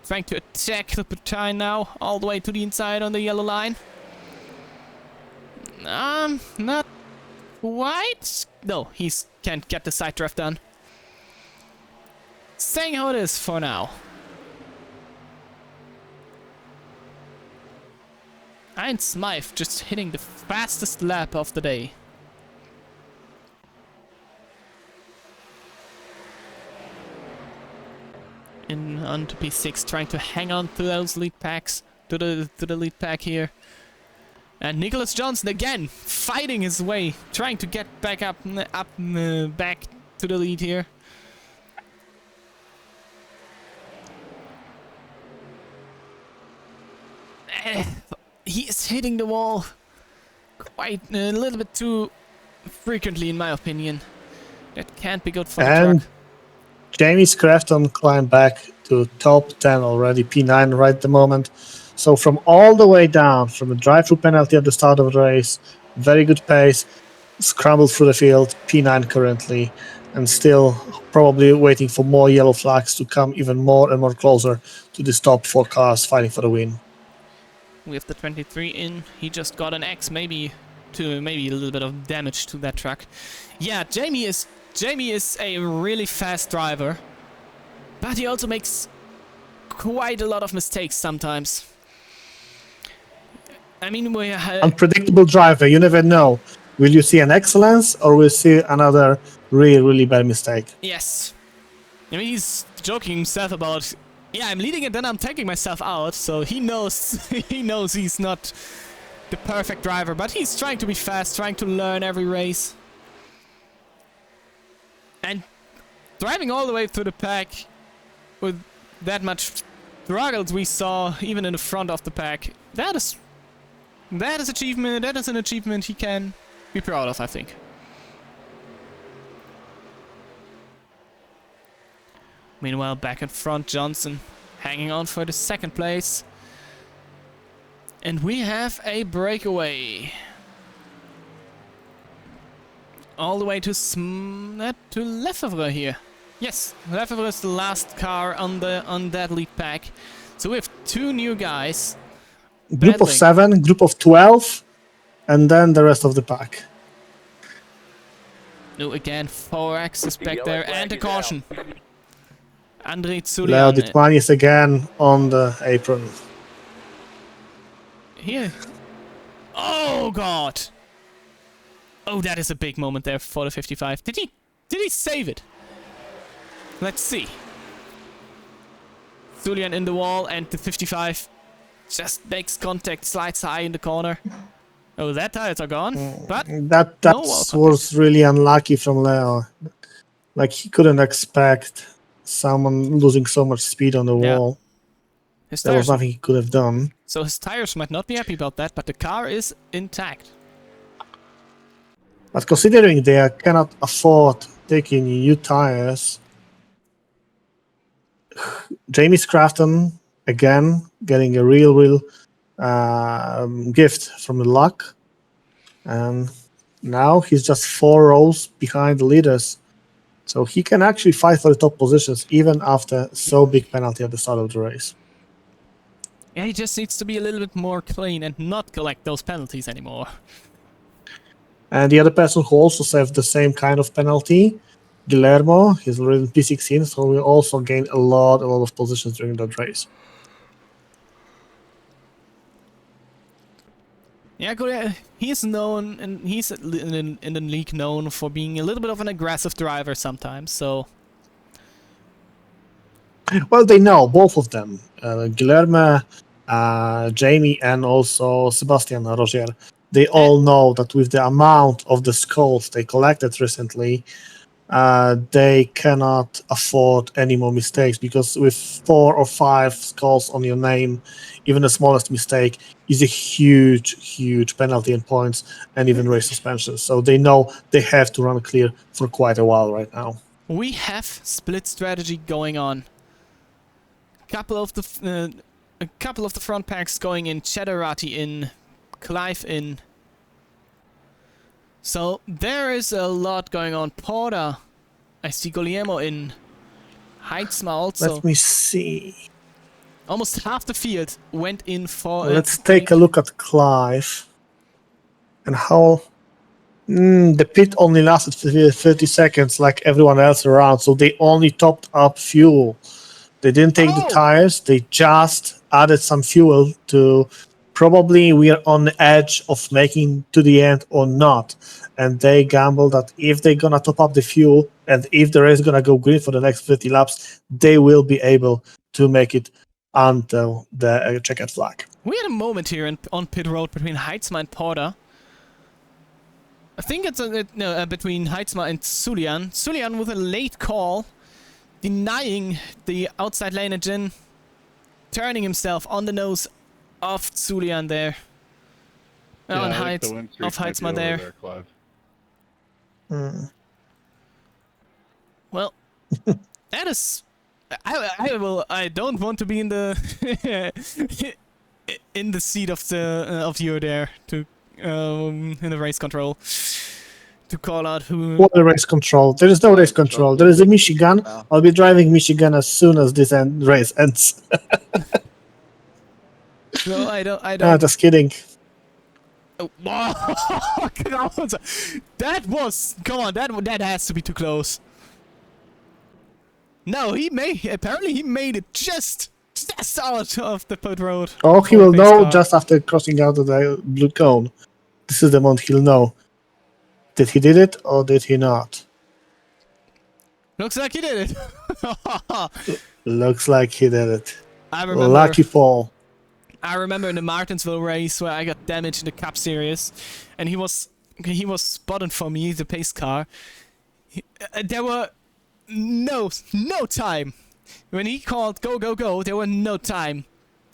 Trying to attack the Bertine now, all the way to the inside on the yellow line. Not quite. No, he can't get the side draft done. Staying how it is for now. And Smythe just hitting the fastest lap of the day. In onto P6, trying to hang on to those lead packs, to the lead pack here. And Nicholas Johnson again fighting his way, trying to get back back to the lead here. He is hitting the wall quite a little bit too frequently, in my opinion. That can't be good for the And truck. Jamie Crafton climbed back to top 10 already, P9 right at the moment. So from all the way down, from the drive-through penalty at the start of the race, very good pace, scrambled through the field, P9 currently, and still probably waiting for more yellow flags to come even more and more closer to the top 4 cars fighting for the win. With the 23 in, he just got an X, maybe a little bit of damage to that truck. Yeah, Jamie is a really fast driver, but he also makes quite a lot of mistakes sometimes. I mean, Unpredictable driver, you never know. Will you see an excellence or will you see another really, really bad mistake? yes. I mean, he's joking himself about, yeah, I'm leading and then I'm taking myself out, so he knows he's not the perfect driver, but he's trying to be fast, trying to learn every race. And driving all the way through the pack with that much struggles we saw even in the front of the pack, that is an achievement he can be proud of, I think. Meanwhile, back in front, Johnson hanging on for the second place. And we have a breakaway. All the way to Lefebvre here. Yes, Lefebvre is the last car on that lead pack. So we have 2 new guys. Group of battling. 7, group of 12, and then the rest of the pack. No, again, 4X is back there, and a caution. Andrei Leo Tsulian. Ditmani is again on the apron. Here. Oh god! Oh, that is a big moment there for the 55. Did he save it? Let's see. Tsulian in the wall, and the 55 just makes contact, slides high in the corner. Oh, that tires are gone. But That no wall contact. was really unlucky from Leo. Like, he couldn't expect someone losing so much speed on the Yeah. wall. His There was tires, nothing he could have done. so his tires might not be happy about that, but the car is intact. But considering they cannot afford taking new tires, Jamie Scrafton again getting a real gift from the luck, and now he's just 4 rows behind the leaders, so he can actually fight for the top positions even after so big penalty at the start of the race. Yeah, he just needs to be a little bit more clean and not collect those penalties anymore. And the other person who also saved the same kind of penalty, Guillermo, he's already in P16, so we also gained a lot of positions during that race. Yeah, he's known, and he's in the league known for being a little bit of an aggressive driver sometimes, so... Well, they know, both of them. Guillermo, Jamie, and also Sebastian Rogier. They all know that with the amount of the skulls they collected recently, they cannot afford any more mistakes, because with 4 or 5 skulls on your name, even the smallest mistake is a huge penalty and points, and even race suspension. So they know they have to run clear for quite a while right now. We have split strategy going on. A couple of the front packs going in, Cheddarati in, Clive in. So there is a lot going on. Porter, I see Guillermo in, Heitzma also. Let me see. Almost half the field went in for. Let's take a look at Clive and how the pit only lasted 30 seconds like everyone else around, so they only topped up fuel. They didn't take the tires, they just added some fuel to probably we are on the edge of making to the end or not. And they gamble that if they're gonna top up the fuel and if the race is gonna go green for the next 50 laps, they will be able to make it until the checkered flag. We had a moment here on pit road between Heitzma and Porter. I think it's between Heitzma and Tsulian. Tsulian with a late call, denying the outside lane engine, turning himself on the nose of Tsulian there. Yeah, On I think the Heights win streak of might be Heitzma over there. Clive. Well, that is. I don't want to be in the in the seat of you there to in the race control to call out who. What the race control? There is no race control. There is a Michigan. I'll be driving Michigan as soon as this race ends. No, I don't. Just kidding. Oh, that was, come on, that has to be too close. No, apparently he made it just out of the pit road. Oh, he will know just after crossing out of the blue cone. This is the moment he'll know. Did he did it or did he not? Looks like he did it. Looks like he did it. I remember. Lucky Paul. I remember in the Martinsville race where I got damaged in the Cup Series, and he was spotting for me, the pace car. There were no time. When he called go, go, go, there were no time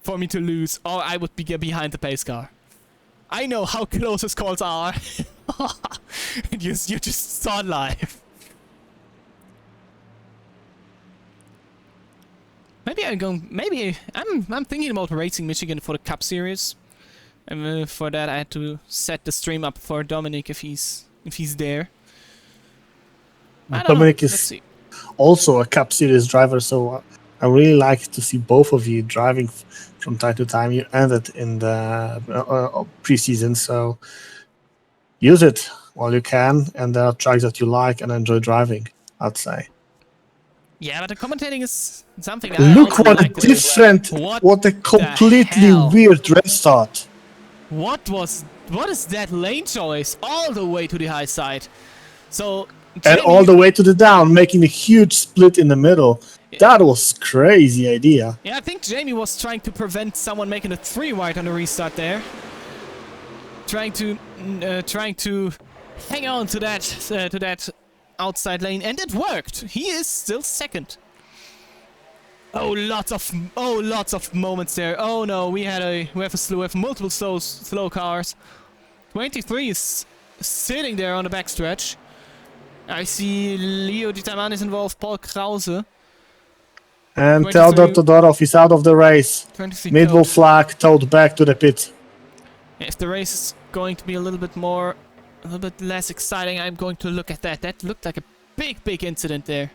for me to lose, or I would be behind the pace car. I know how close his calls are. And you just saw it live. Maybe I'm thinking about racing Michigan for the Cup Series. And for that I had to set the stream up for Dominic if he's there. Dominic is also a Cup Series driver, so I really like to see both of you driving from time to time. You ended in the preseason, so use it. while you can, and there are tracks that you like and enjoy driving, I'd say. Yeah, but the commentating is something I Look also what a like to do. different, what a completely hell? weird restart. What is that lane choice all the way to the high side? So And all the way to the down, making a huge split in the middle. That was crazy idea. Yeah, I think Jamie was trying to prevent someone making a 3 wide on the restart there. Trying to hang on to that outside lane, and it worked. He is still second. Oh, lots of moments there. Oh no, we have multiple slow cars. 23 is sitting there on the backstretch. I see Leo Ditaman is involved, Paul Krause. And Theodor Todorov is out of the race. Middle flag towed back to the pit. If the race is going to be a little bit less exciting, I'm going to look at that. That looked like a big incident there.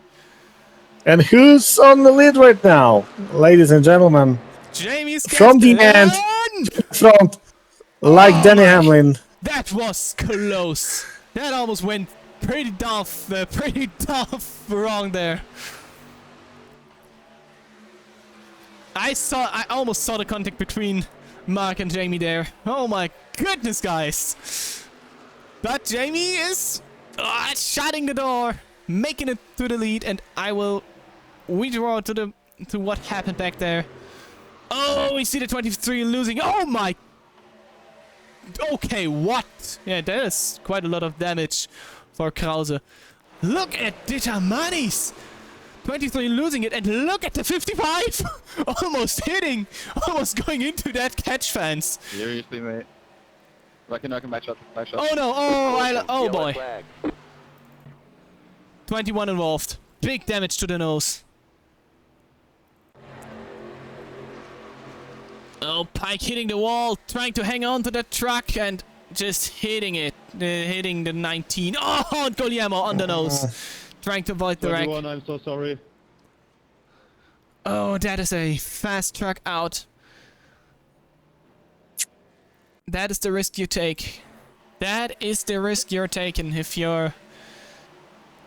And who's on the lead right now? Ladies and gentlemen, Jamie's from the end, front, like Denny Hamlin. That was close. That almost went pretty tough wrong there. I almost saw the contact between Mark and Jamie there. Oh my goodness, guys. But Jamie is shutting the door, making it to the lead, and I will redraw to what happened back there. Oh, we see the 23 losing. Oh my. Okay, what? Yeah, that is quite a lot of damage for Krause. Look at Ditamanis. 23 losing it, and look at the 55! Almost going into that catch fence. Seriously, mate. Reckon I can match up. Oh no, oh boy. 21 involved. Big damage to the nose. Oh, Pike hitting the wall, trying to hang on to the truck and just hitting it. Hitting the 19. Oh, and Guglielmo on the nose. Trying to avoid the wreck. I'm so sorry. Oh, that is a fast truck out. That is the risk you take. That is the risk you're taking if you're...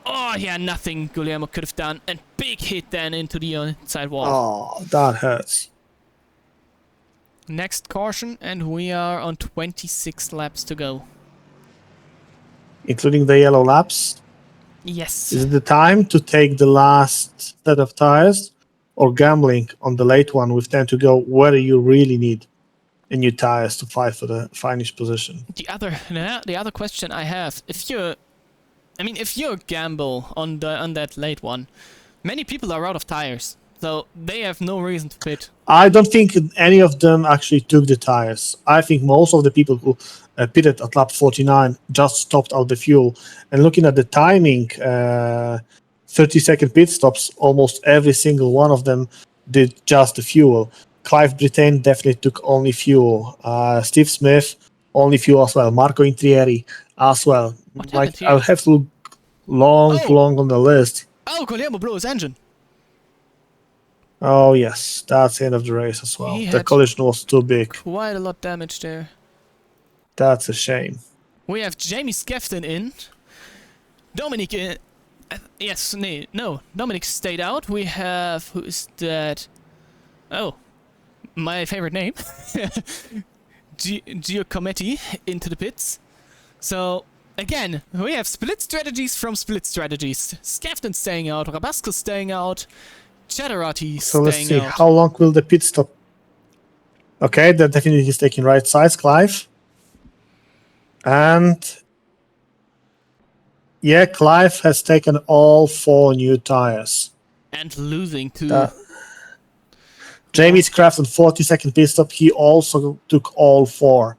Oh, yeah, nothing Guglielmo could have done. And big hit then into the inside wall. Oh, that hurts. Next caution, and we are on 26 laps to go. Including the yellow laps. Yes. Is it the time to take the last set of tires, or gambling on the late one with 10 to go, where you really need a new tires to fight for the finish position? The other question I have, if you gamble on that late one, many people are out of tires, so they have no reason to pit. I don't think any of them actually took the tires. I think most of the people who pitted at lap 49 just stopped out the fuel. And looking at the timing, 30-second pit stops, almost every single one of them did just the fuel. Clive Brittain definitely took only fuel. Steve Smith, only fuel as well. Marco Intrieri as well. Like, I'll have to look long on the list. Oh, Guglielmo blew his engine. Oh, yes. That's the end of the race as well. The collision was too big. Quite a lot of damage there. That's a shame. We have Jamie Skefton in. Dominic in. Dominic stayed out. We have... Who is that? Oh. My favorite name. Giacometti into the pits. So, again, we have split strategies from split strategies. Skefton staying out. Rabasco staying out. Chatterati So let's see, out. how long will the pit stop? Okay, that definitely is taking right sides, Clive. And yeah, Clive has taken all 4 new tires. And losing to... Jamie's Craft on 40-second pit stop, he also took all 4.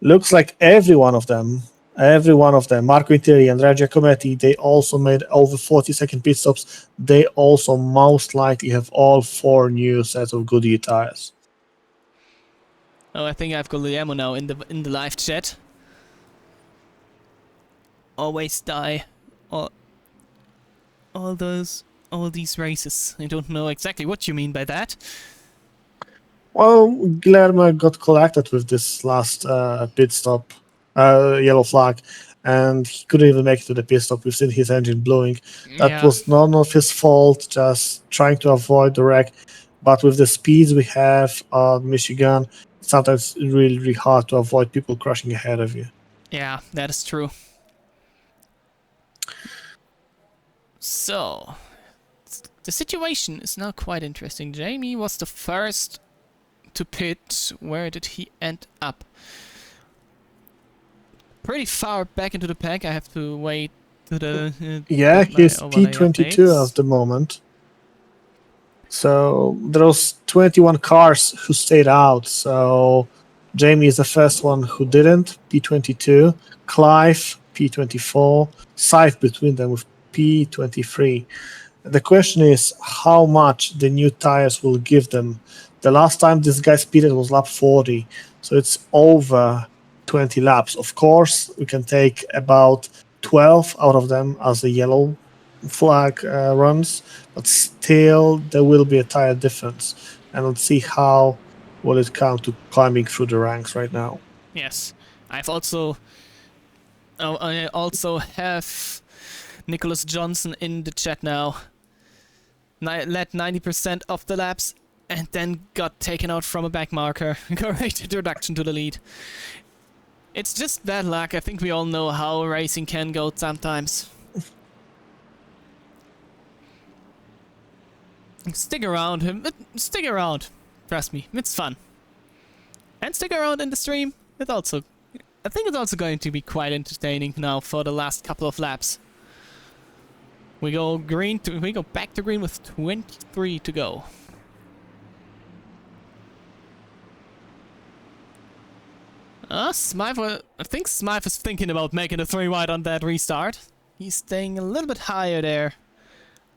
Looks like every one of them, Marco Interieri and Andrea Giacometti, they also made over 40-second pit stops. They also most likely have all 4 new sets of Goodyear tires. Oh, I think I've got Guglielmo now in the live chat. Always die. All these races. I don't know exactly what you mean by that. Well, Guillermo got collected with this last pit stop, yellow flag. and he couldn't even make it to the pit stop. We've seen his engine blowing. That Yeah. was none of his fault, just trying to avoid the wreck. But with the speeds we have on Michigan, sometimes it's really, really hard to avoid people crashing ahead of you. Yeah, that is true. So, the situation is now quite interesting. Jamie was the first to pit. Where did he end up? Pretty far back into the pack. I have to wait to the Yeah, my he's overlay P22 updates. at the moment. So there was 21 cars who stayed out. So Jamie is the first one who didn't. P22, Clive P24, Fife between them with P23. The question is how much the new tires will give them. The last time this guy speeded was lap 40, so it's over 20 laps. Of course, we can take about 12 out of them as the yellow flag runs, but still there will be a tire difference, and let's see how will it come to climbing through the ranks right now. Yes, I also have Nicholas Johnson in the chat now. Led 90% of the laps and then got taken out from a back marker. Great introduction to the lead. It's just bad luck. I think we all know how racing can go sometimes. Stick around. Stick around. Trust me, it's fun. And stick around in the stream. I think it's also going to be quite entertaining now for the last couple of laps. We go back to green with 23 to go. Smythe, I think Smythe is thinking about making a 3 wide on that restart. He's staying a little bit higher there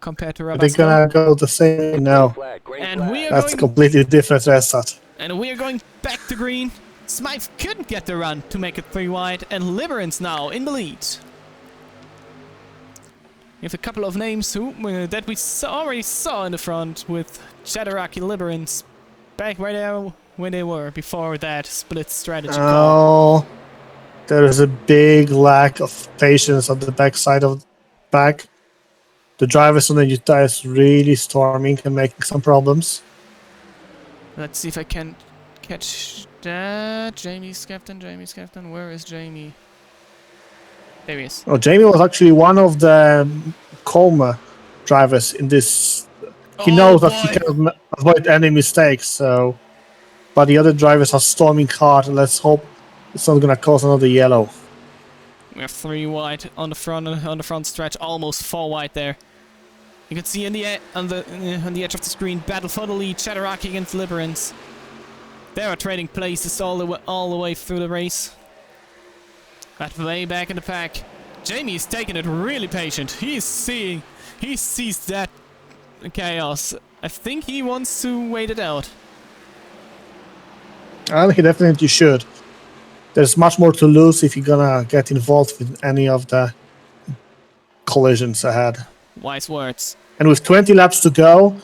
compared to Are they Rabasco. gonna go the same? No, And we are that's going completely different restart. And we are going back to green. Smythe couldn't get the run to make it 3 wide, and Liberance now in the lead. We have a couple of names that we already saw in the front with Chadaraki Liberance back where they were before that split strategy call. Oh, there is a big lack of patience on the backside of the pack. The drivers on the new tires really storming and making some problems. Let's see if I can catch that. Jamie's captain. Where is Jamie? There he is. Oh, Jamie was actually one of the calmer drivers in this. He knows that he cannot avoid any mistakes. So, but the other drivers are storming hard. Let's hope it's not gonna cause another yellow. We have 3 wide on the front stretch, almost 4 wide there. You can see on the edge of the screen, battle for the lead, Chadaraki against Liberance. They are trading places all the way through the race. But way back in the pack, Jamie is taking it really patient. He sees that chaos. I think he wants to wait it out. And he definitely should. There's much more to lose if you're gonna get involved with any of the collisions ahead. Wise words. And with 20 laps to go,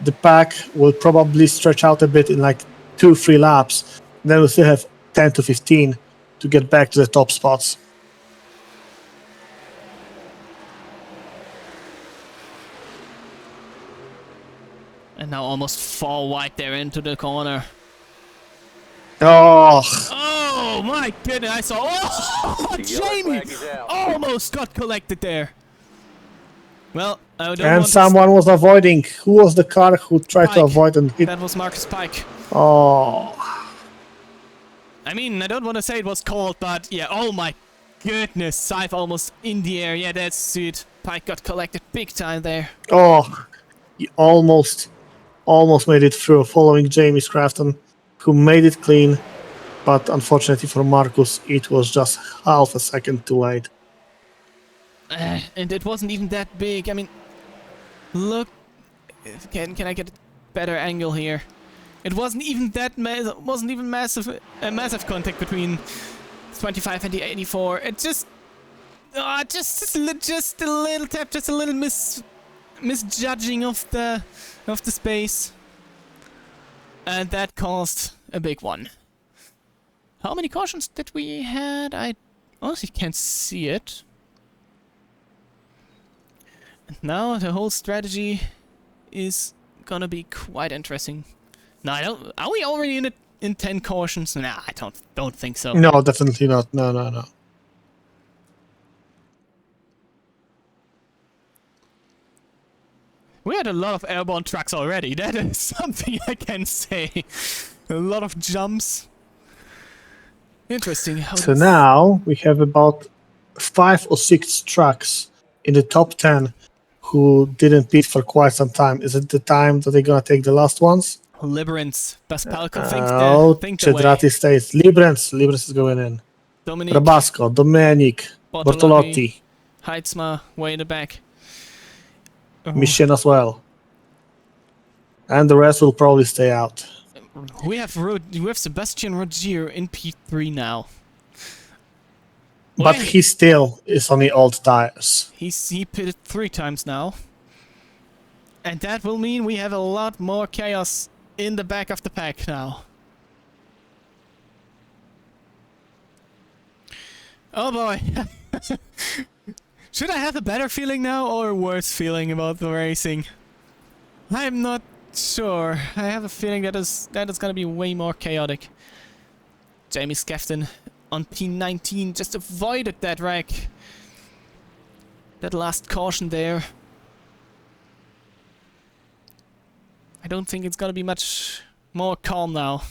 the pack will probably stretch out a bit in like 2-3 laps. And then we'll still have 10 to 15 to get back to the top spots. And now almost 4 wide there into the corner. Oh, Oh my goodness, I saw. Oh, Jamie almost got collected there. Well, I don't and want someone was avoiding. Who was the car who tried to Pike. avoid and hit? That was Marcus Pike. Oh, I mean, I don't want to say it was cold, but yeah, oh my goodness, Fife almost in the air. Yeah, that's it. Pike got collected big time there. oh, he almost made it through, following Jamie Scrafton, who made it clean. But unfortunately for Marcus, it was just half a second too late. And it wasn't even that big. I mean, look. Can I get a better angle here? It wasn't even that massive contact between 25 and the 84. It just a little tap, just a little misjudging of the space, and that caused a big one. How many cautions did we had? Honestly, can't see it. And now the whole strategy is gonna be quite interesting. No, I don't. Are we already in 10 cautions? Nah, I don't think so. No, definitely not. No. We had a lot of airborne trucks already. That is something I can say. A lot of jumps. Interesting. How So this- now we have about 5 or 6 trucks in the top 10 who didn't pit for quite some time. Is it the time that they're gonna take the last ones? Liberance, Baspalco, Oh, think the way. Cedrati stays. Librens is going in. Dominic, Rabasco, Domenic, Bortolotti, Heitzma, way in the back. Oh, Mission as well. And the rest will probably stay out. we have Sebastian Rogier in P3 now. But Well, he still is on the old tires. he pitted 3 times now. And that will mean we have a lot more chaos in the back of the pack now. Oh boy. Should I have a better feeling now or a worse feeling about the racing? I'm not sure. I have a feeling that is gonna be way more chaotic. Jamie Skefton on P19 just avoided that wreck. That last caution there. I don't think it's gonna be much more calm now.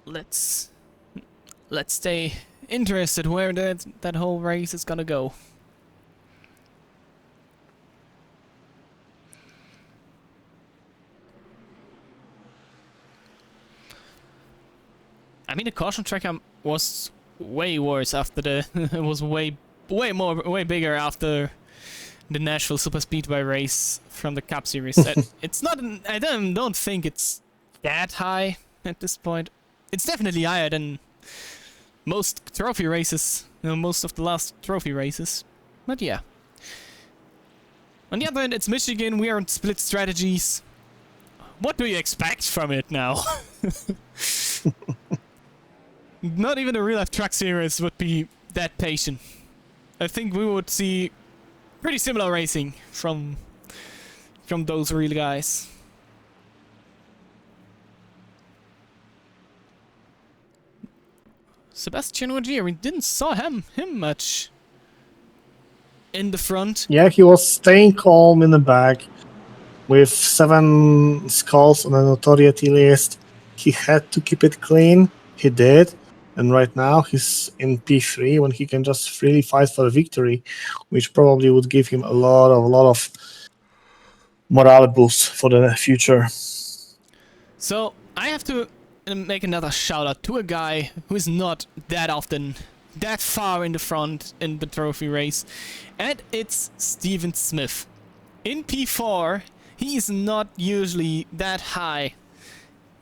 Let's stay interested where that whole race is gonna go. I mean, the caution track was way worse after the. It was way bigger after the Nashville Super Speedway race from the Cup Series. It's not. I don't think it's that high at this point. It's definitely higher than most trophy races. Most of the last trophy races. But yeah. On the other hand, it's Michigan. We are on split strategies. What do you expect from it now? Not even a real life truck series would be that patient. I think we would see pretty similar racing from those real guys. Sebastian Ogier, we didn't saw him much in the front. Yeah, he was staying calm in the back with 7 skulls on the notoriety list. He had to keep it clean. He did. And right now he's in P3 when he can just freely fight for a victory, which probably would give him a lot of morale boost for the future. So I have to make another shout out to a guy who is not that often that far in the front in the trophy race, and it's Steven Smith. In P4, he is not usually that high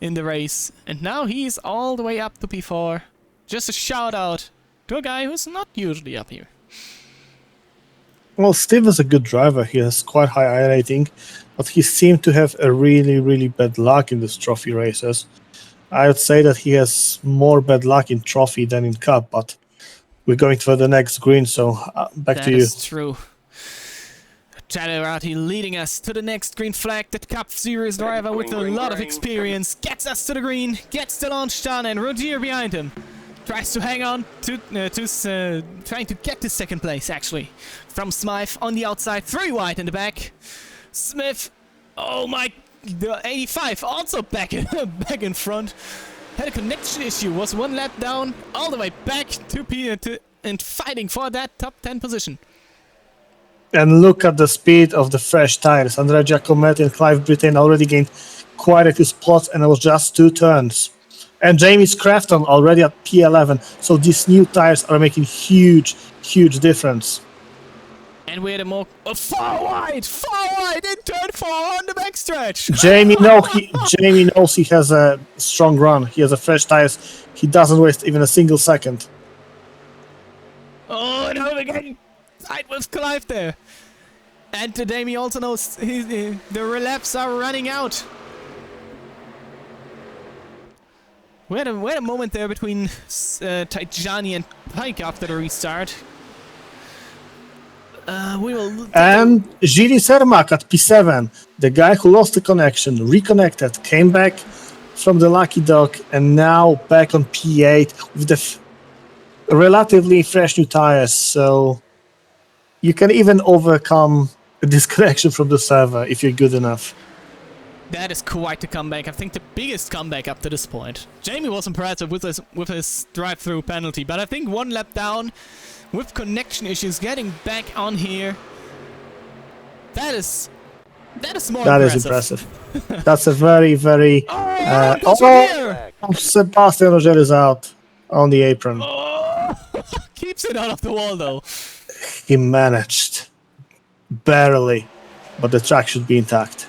in the race, and now he is all the way up to P4. Just a shout out to a guy who's not usually up here. Well, Steve is a good driver. He has quite high I rating, but he seemed to have a really bad luck in these trophy races. I would say that he has more bad luck in trophy than in cup, but we're going for the next green, so back to you. That is true. Chadarati leading us to the next green flag. The Cup Series driver with a lot of experience gets us to the green, gets the launch done, and Rogier behind him tries to hang on to trying to get to second place actually. From Smythe on the outside, 3 wide in the back. Smith, oh my, the 85 also back in front. Had a connection issue, was 1 lap down, all the way back to and fighting for that top 10 position. And look at the speed of the fresh tires. Andrea Giacometti and Clive Brittain already gained quite a few spots, and it was just 2 turns. And Jamie Scrafton already at P11. So these new tires are making huge difference. And we had a more far wide in turn 4 on the backstretch. Jamie knows he has a strong run. He has a fresh tires. He doesn't waste even a single second. Oh, again. Side with Clive there. And Damie also knows the relaps are running out. We had a moment there between Tajani and Pike after the restart. We will. And Giri Sermak at P7, the guy who lost the connection, reconnected, came back from the Lucky Dog, and now back on P8 with the relatively fresh new tires. So you can even overcome a disconnection from the server if you're good enough. That is quite the comeback. I think the biggest comeback up to this point. Jamie was impressive with his drive-through penalty, but I think one lap down with connection issues, getting back on here. That is more That is impressive. That's a very, very... Sebastian Rogel is out on the apron. Keeps it out of the wall though. He managed. Barely. But the track should be intact.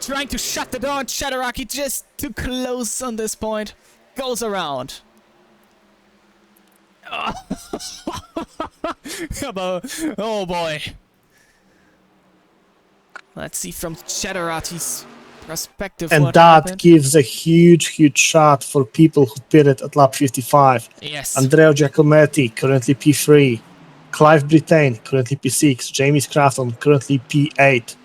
Trying to shut the door on Shadaraki, just too close on this point. Goes around. Oh boy. Let's see from Shadarati's perspective And what that happened. gives a huge, huge shot for people who pitted at lap 55. Yes. Andrea Giacometti, currently P3. Clive Brittain, currently P6. Jamie Scrafton, currently P8.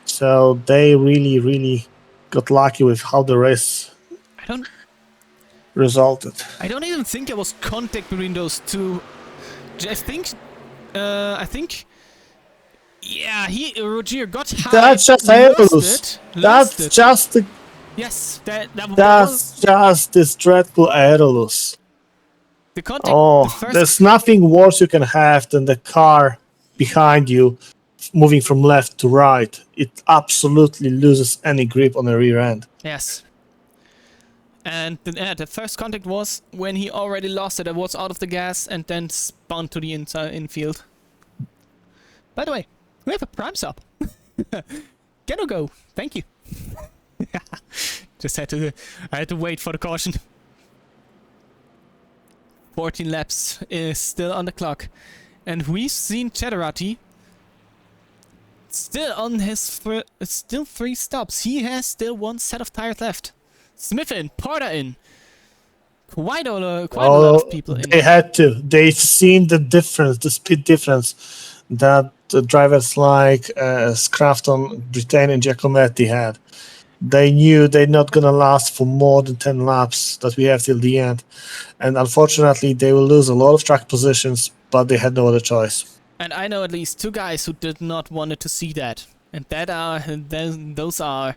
So they really, really got lucky with how the race resulted. I don't even think there was contact between those two. I think, yeah, Rogier got high. That's just aerolos. That's just the, Yes, that that's was just this dreadful aerolos. the contact. Oh, the first, there's nothing worse you can have than the car behind you moving from left to right. It absolutely loses any grip on the rear end. yes. And the first contact was when he already lost it. It was out of the gas and then spun to the infield. By the way, we have a prime sub. Get or go. Thank you. Just I had to wait for the caution. 14 laps is still on the clock. And we've seen Cheddarati still on his still 3 stops. He has still 1 set of tires left. Smith in, Porter in. Quite a lot of people in. They had to. They've seen the difference, the speed difference that the drivers like Scrafton, Brittain, and Giacometti had. They knew they're not going to last for more than 10 laps that we have till the end. And unfortunately, they will lose a lot of track positions, but they had no other choice. And I know at least 2 guys who did not want to see that. And those are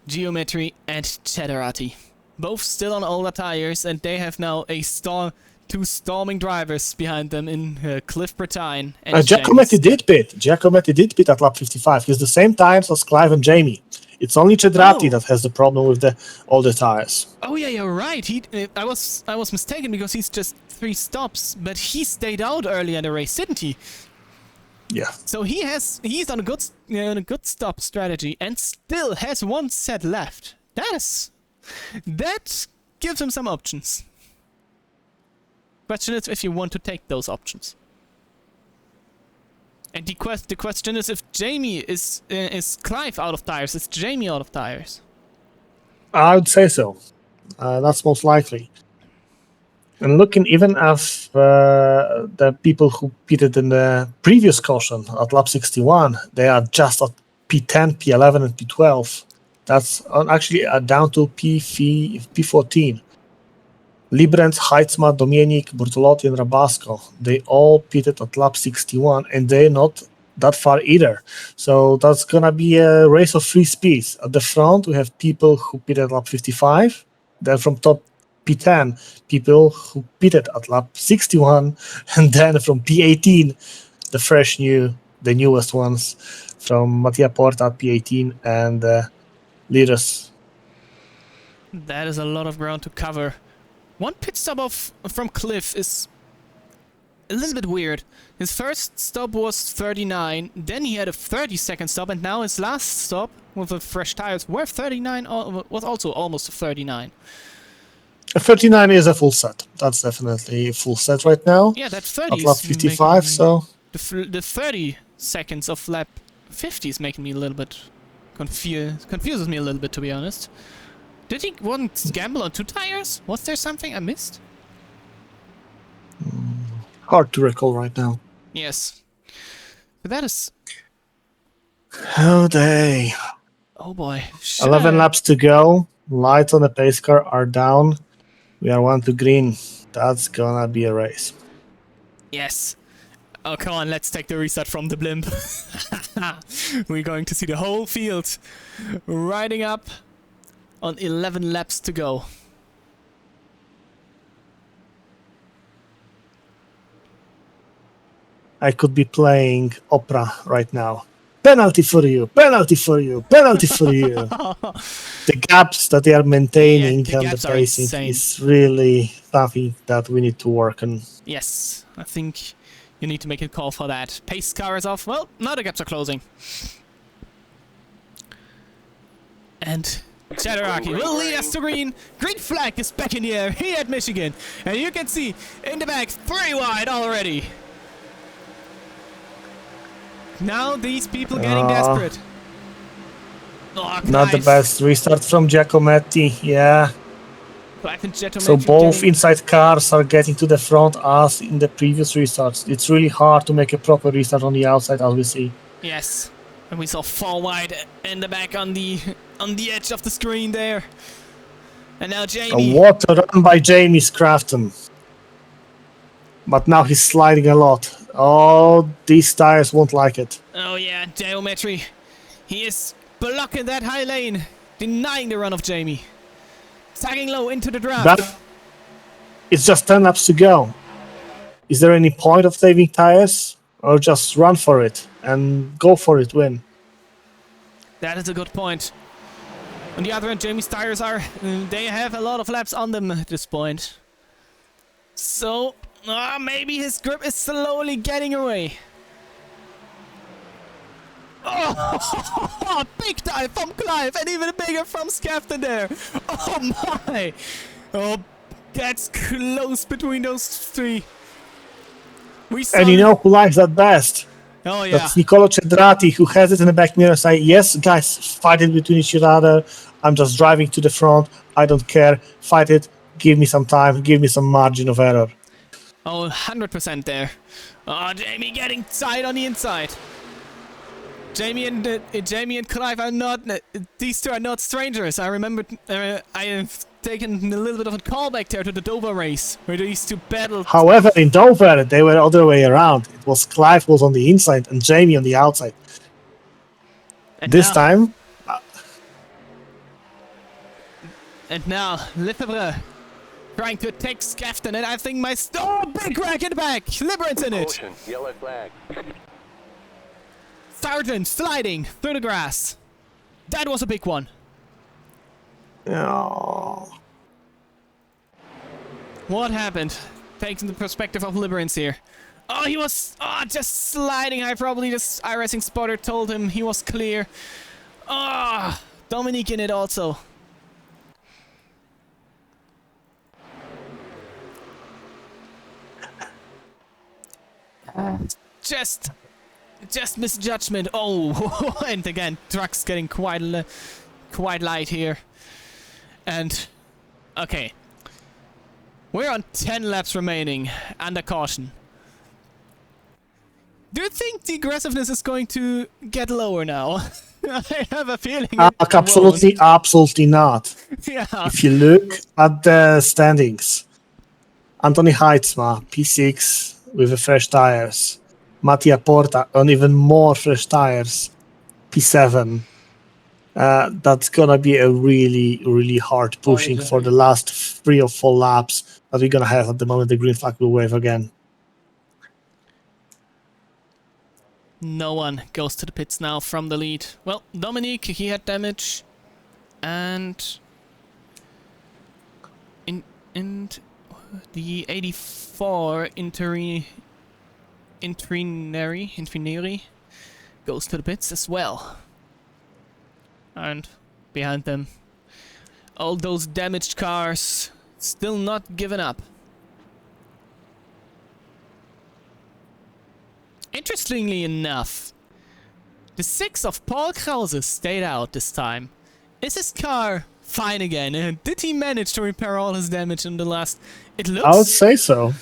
Geometry and Cheddarati. Both still on older tires, and they have now 2 storming drivers behind them in Cliff Brittain and Giacometti did pit. Giacometti did pit at lap 55. He's the same tires as Clive and Jamie. It's only Cheddarati that has the problem with the older tires. Oh yeah, you're right. I was mistaken because he's just 3 stops, but he stayed out earlier in the race, didn't he? Yeah. So he's on a good stop strategy and still has 1 set left. That gives him some options. Question is if you want to take those options. And the question is if Jamie is Clive out of tires, is Jamie out of tires? I would say so. That's most likely. And looking even at the people who pitted in the previous caution at lap 61, they are just at P10, P11, and P12. That's actually down to P14. Librent, Heitzma, Domienik, Bortolotti, and Rabasco, they all pitted at lap 61, and they're not that far either. So that's going to be a race of 3 speeds. At the front, we have people who pitted at lap 55. Then from top P10, people who pitted at lap 61. And then from P18, the newest ones, from Mattia Porta at P18 and Liras. That is a lot of ground to cover. One pit stop from Cliff is a little bit weird. His first stop was 39, then he had a 30-second stop, and now his last stop with the fresh tires were 39, was also almost 39. A 39 is a full set. That's definitely a full set right now. Yeah, that 30 At lap is 55, making- so... The 30 seconds of lap 50 is making me a little bit confuses me a little bit, to be honest. Did he want gamble on 2 tires? Was there something I missed? Hard to recall right now. Yes. But that is... Oh, day. Oh boy. Should 11 I- laps to go. Lights on the pace car are down. We are 1 to green. That's gonna be a race. Yes. Oh, come on, let's take the restart from the blimp. We're going to see the whole field riding up on 11 laps to go. I could be playing opera right now. Penalty for you, penalty for you, penalty for you. The gaps that they are maintaining Yeah, the and the gaps are pacing insane. is really something that we need to work on. Yes, I think you need to make a call for that. Pace car is off. Well, now the gaps are closing. And Jadoraki will lead us to green. Green flag is back in the air here at Michigan. And you can see in the back 3 wide already. Now these people getting desperate. Oh, Not the Clive. best restart from Giacometti, yeah. Clive and Jetometri So both getting- inside cars are getting to the front as in the previous restarts. It's really hard to make a proper restart on the outside, as we see. Yes, and we saw 4 wide in the back on the edge of the screen there. And now Jamie. What a run by Jamie Scrafton. But now he's sliding a lot. Oh, these tires won't like it. Oh yeah, Geometry. He is blocking that high lane, denying the run of Jamie. Tagging low into the draft. But it's just 10 laps to go. Is there any point of saving tires? Or just run for it and go for it, win? That is a good point. On the other end, Jamie's tires are... they have a lot of laps on them at this point. So, maybe his grip is slowly getting away. Oh, big dive from Clive and even bigger from Scafton there. Oh my. Oh, that's close between those 3. We saw And you know who likes that best? Oh yeah. That's Nicolo Cedrati, who has it in the back mirror saying, yes, guys, fight it between each other. I'm just driving to the front. I don't care. Fight it. Give me some time. Give me some margin of error. Oh, 100% there. Oh, Jamie getting tight on the inside. Jamie and Clive are not... these 2 are not strangers. I remember I have taken a little bit of a callback there to the Dover race, where these 2 battled. However, in Dover, they were the other way around. It was Clive was on the inside and Jamie on the outside. And This now, time, And now, Lefebvre trying to attack Scafton, and I think my... Oh, big crack in the back! Liberance in it! Caution, yellow flag. Sargent sliding through the grass. That was a big one. oh, What happened? Taking the perspective of Liberance here. Oh, he was just sliding. I probably just iRacing spotter told him he was clear. Dominique in it also. Just misjudgment. Oh, and again, truck's getting quite light here. And okay, we're on 10 laps remaining under caution. Do you think the aggressiveness is going to get lower now? I have a feeling. it absolutely, absolutely not. won't. Yeah. If you look at the standings, Anthony Heitzma, P6 with the fresh tires. Mattia Porta on even more fresh tires, P7. That's gonna be a really, really hard pushing for the last 3 or 4 laps that we're gonna have at the moment the green flag will wave again. No one goes to the pits now from the lead. Well, Dominique, he had damage. And in the 84 Intrineri goes to the pits as well. And behind them, all those damaged cars Still not giving up. Interestingly enough, the 6 of Paul Krause stayed out this time. Is his car fine again? Did he manage to repair all his damage in the last... It looks... I would say so.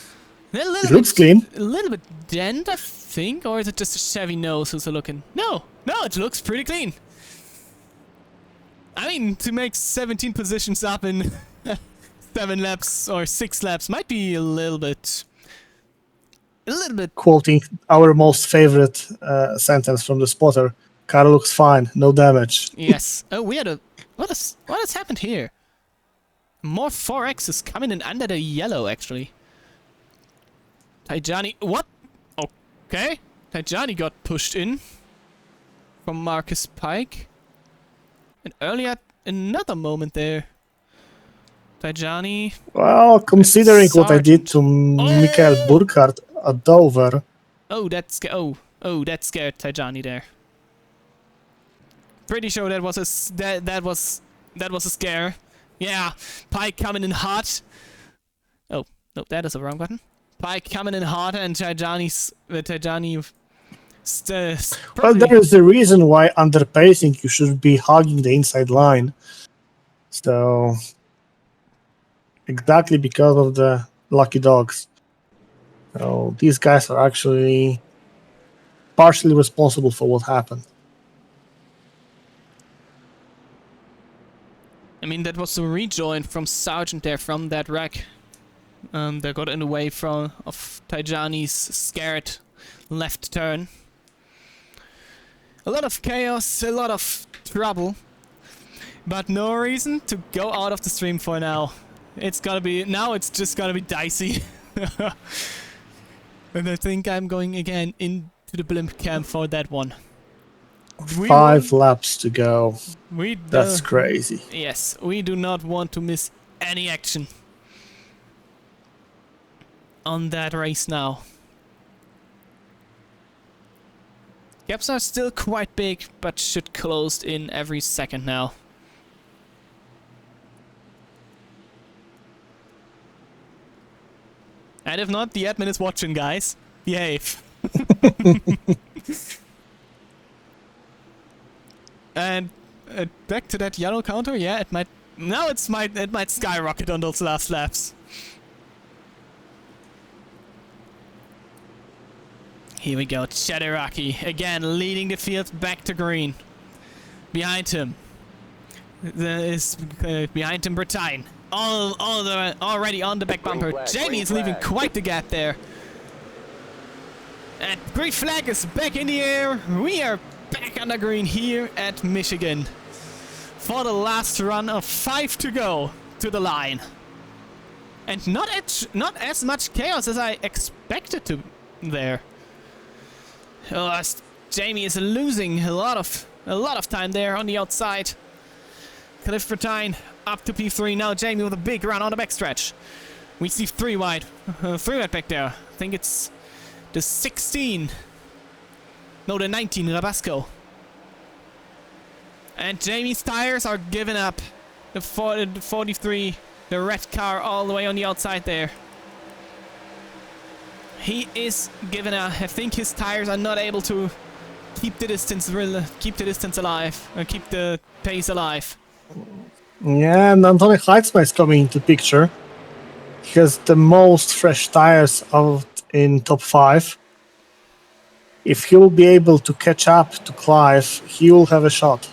It looks clean. A little bit dent, I think, or is it just a Chevy nose who's looking? No, it looks pretty clean. I mean, to make 17 positions up in 7 laps or 6 laps might be a little bit... Quoting our most favorite sentence from the spotter, car looks fine, no damage. Yes. Oh, we had a... What has happened here? More 4Xs coming in under the yellow, actually. Tajani... What? Okay. Tajani got pushed in from Marcus Pike. And earlier, another moment there. Tajani... Well, considering what I did to Michael Burkhardt at Dover. Oh, that scared Tajani there. Pretty sure that was a scare. Yeah, Pike coming in hot. Oh, no, that is the wrong button. Pike coming in hot and Tajani. Well, there is the reason why under pacing you should be hugging the inside line. So exactly because of the lucky dogs. So these guys are actually partially responsible for what happened. I mean, that was a rejoin from Sargent there from that wreck. They got in the way of Tajani's scared left turn. A lot of chaos, a lot of trouble, but no reason to go out of the stream for now. It's just gonna be dicey. And I think I'm going again into the blimp camp for that one. 5 laps to go. That's crazy. Yes, we do not want to miss any action on that race now. Gaps are still quite big, but should close in every second now. And if not, the admin is watching, guys. Behave. And back to that yellow counter. Yeah, it might skyrocket on those last laps. Here we go, Chadiraki again leading the field back to green. Behind him, behind him, Bretagne. Already on the back bumper. Jamie is leaving quite the gap there. And green flag is back in the air. We are back under green here at Michigan for the last run of 5 to go to the line. And not as much chaos as I expected to there. Jamie is losing a lot of time there on the outside. Cliff Bretagne up to P3 now. Jamie with a big run on the backstretch. We see 3 wide back there. I think it's the 16. No, the 19 Rabasco. And Jamie's tires are giving up. The 43, the red car all the way on the outside there. He is giving up. I think his tires are not able to keep the distance alive, or keep the pace alive. Yeah, and Antony Heitzma is coming into picture. He has the most fresh tires out in top 5. If he will be able to catch up to Clive, he will have a shot.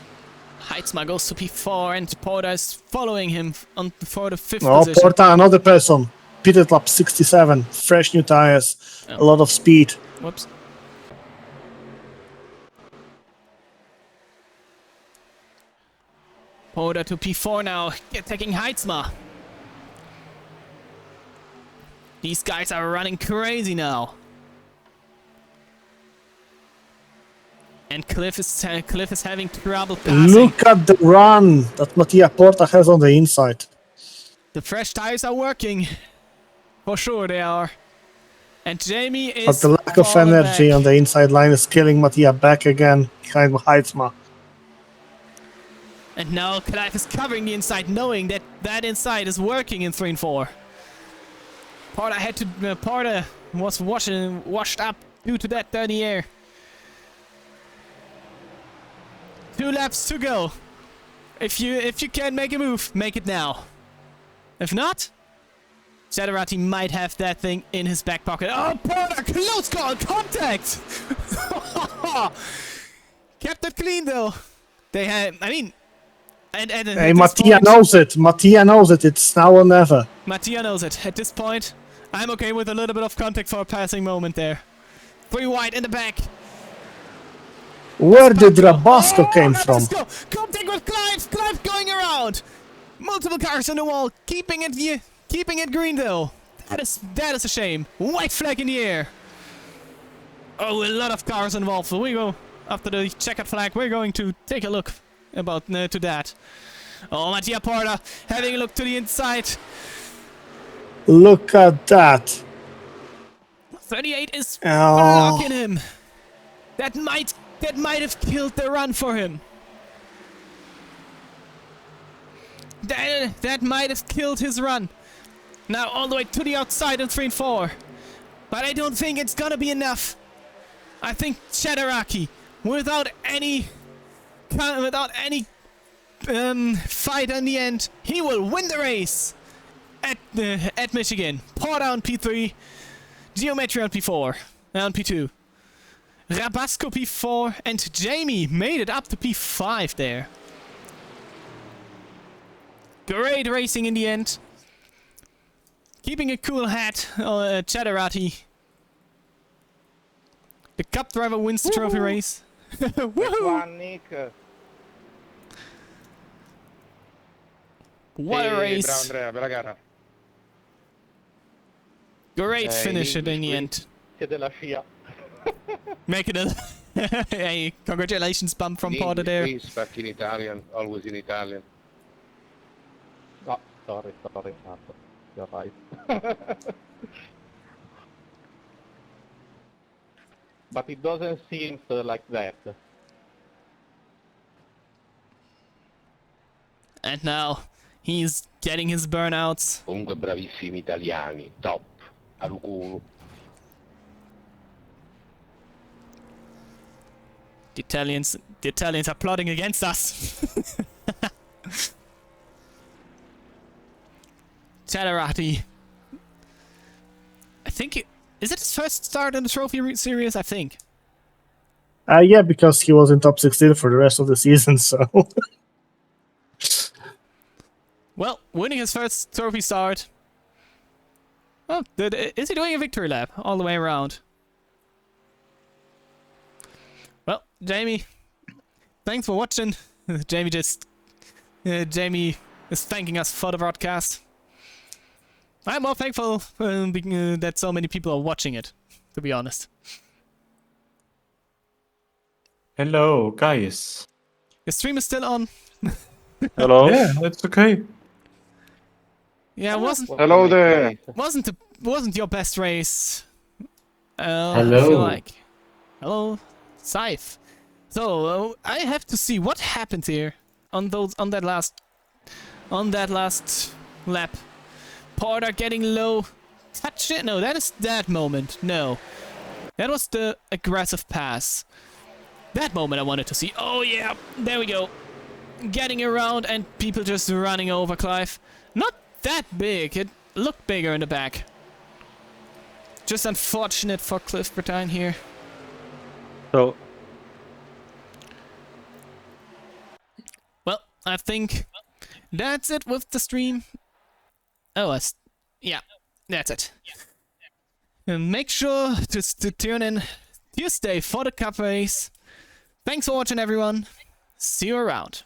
Heitzma goes to P4 and Porta is following him for the 5th Oh, position. Porta, another person. Pitted lap 67. Fresh new tires. Oh. A lot of speed. Whoops. Porta to P4 now, attacking Heitzma. These guys are running crazy now. And Cliff is having trouble passing. Look at the run that Mattia Porta has on the inside. The fresh tires are working. For sure they are. And Jamie is... But the lack of energy on the inside line is killing Mattia back again behind Heitzma. And now Clive is covering the inside, knowing that that inside is working in 3 and 4. Porter was washed up due to that dirty air. 2 laps to go. If you can make a move, make it now. If not, Chatterati might have that thing in his back pocket. Oh, Porter, close call, contact! Kept it clean though. They had, I mean, and Hey, Mattia knows it. Mattia knows it. It's now or never. Mattia knows it. At this point, I'm okay with a little bit of contact for a passing moment there. 3 wide in the back. Where did Rabasco came from? Rabasco! Contact with Clive! Clive going around! Multiple cars on the wall, keeping it green though. That is a shame. White flag in the air. Oh, a lot of cars involved. So we go after the checkered flag. We're going to take a look about to that. Oh, Mattia Porta having a look to the inside. Look at that. 38 is Oh. blocking him. That might have killed the run for him. That might have killed his run. Now all the way to the outside in 3 and 4. But I don't think it's gonna be enough. I think Chadaraki, without any fight in the end, he will win the race at Michigan. Porter on P3, Geometry on P4, on P2. Rabasco P4, and Jamie made it up to P5 there. Great racing in the end. Keeping a cool head, Chadarati. The cup driver wins the trophy race. Woohoo! Nick. What a Bravo race. Andrea, bella gara. Great finish in the end. Siete la scia. Make it a hey, congratulations bump from Porter there. Please back in Italian, always in Italian. Oh, sorry. You're right. But it doesn't seem like that. And now he's getting his burnouts. Comunque bravissimi italiani, top, Arucuru. The Italians are plotting against us. Chadarati. I think is it his first start in the trophy series? I think. Yeah, because he was in top 16 for the rest of the season, so... Well, winning his first trophy start. Oh, is he doing a victory lap all the way around? Well, Jamie, thanks for watching. Jamie is thanking us for the broadcast. I'm more thankful that so many people are watching it, to be honest. Hello, guys. The stream is still on. Hello? Yeah, it's okay. Yeah, it Hello there. wasn't your best race. I Hello. feel like. Hello, Fife. So I have to see what happened here on that last lap. Porter getting low. Touch it? No, that is that moment. No, that was the aggressive pass. That moment I wanted to see. Oh yeah, there we go. Getting around and people just running over Clive. Not that big. It looked bigger in the back. Just unfortunate for Cliff Bretine here. So, Well, I think that's it with the stream. Oh, yeah, that's it. And make sure to tune in Tuesday for the cup race. Thanks for watching, everyone. See you around.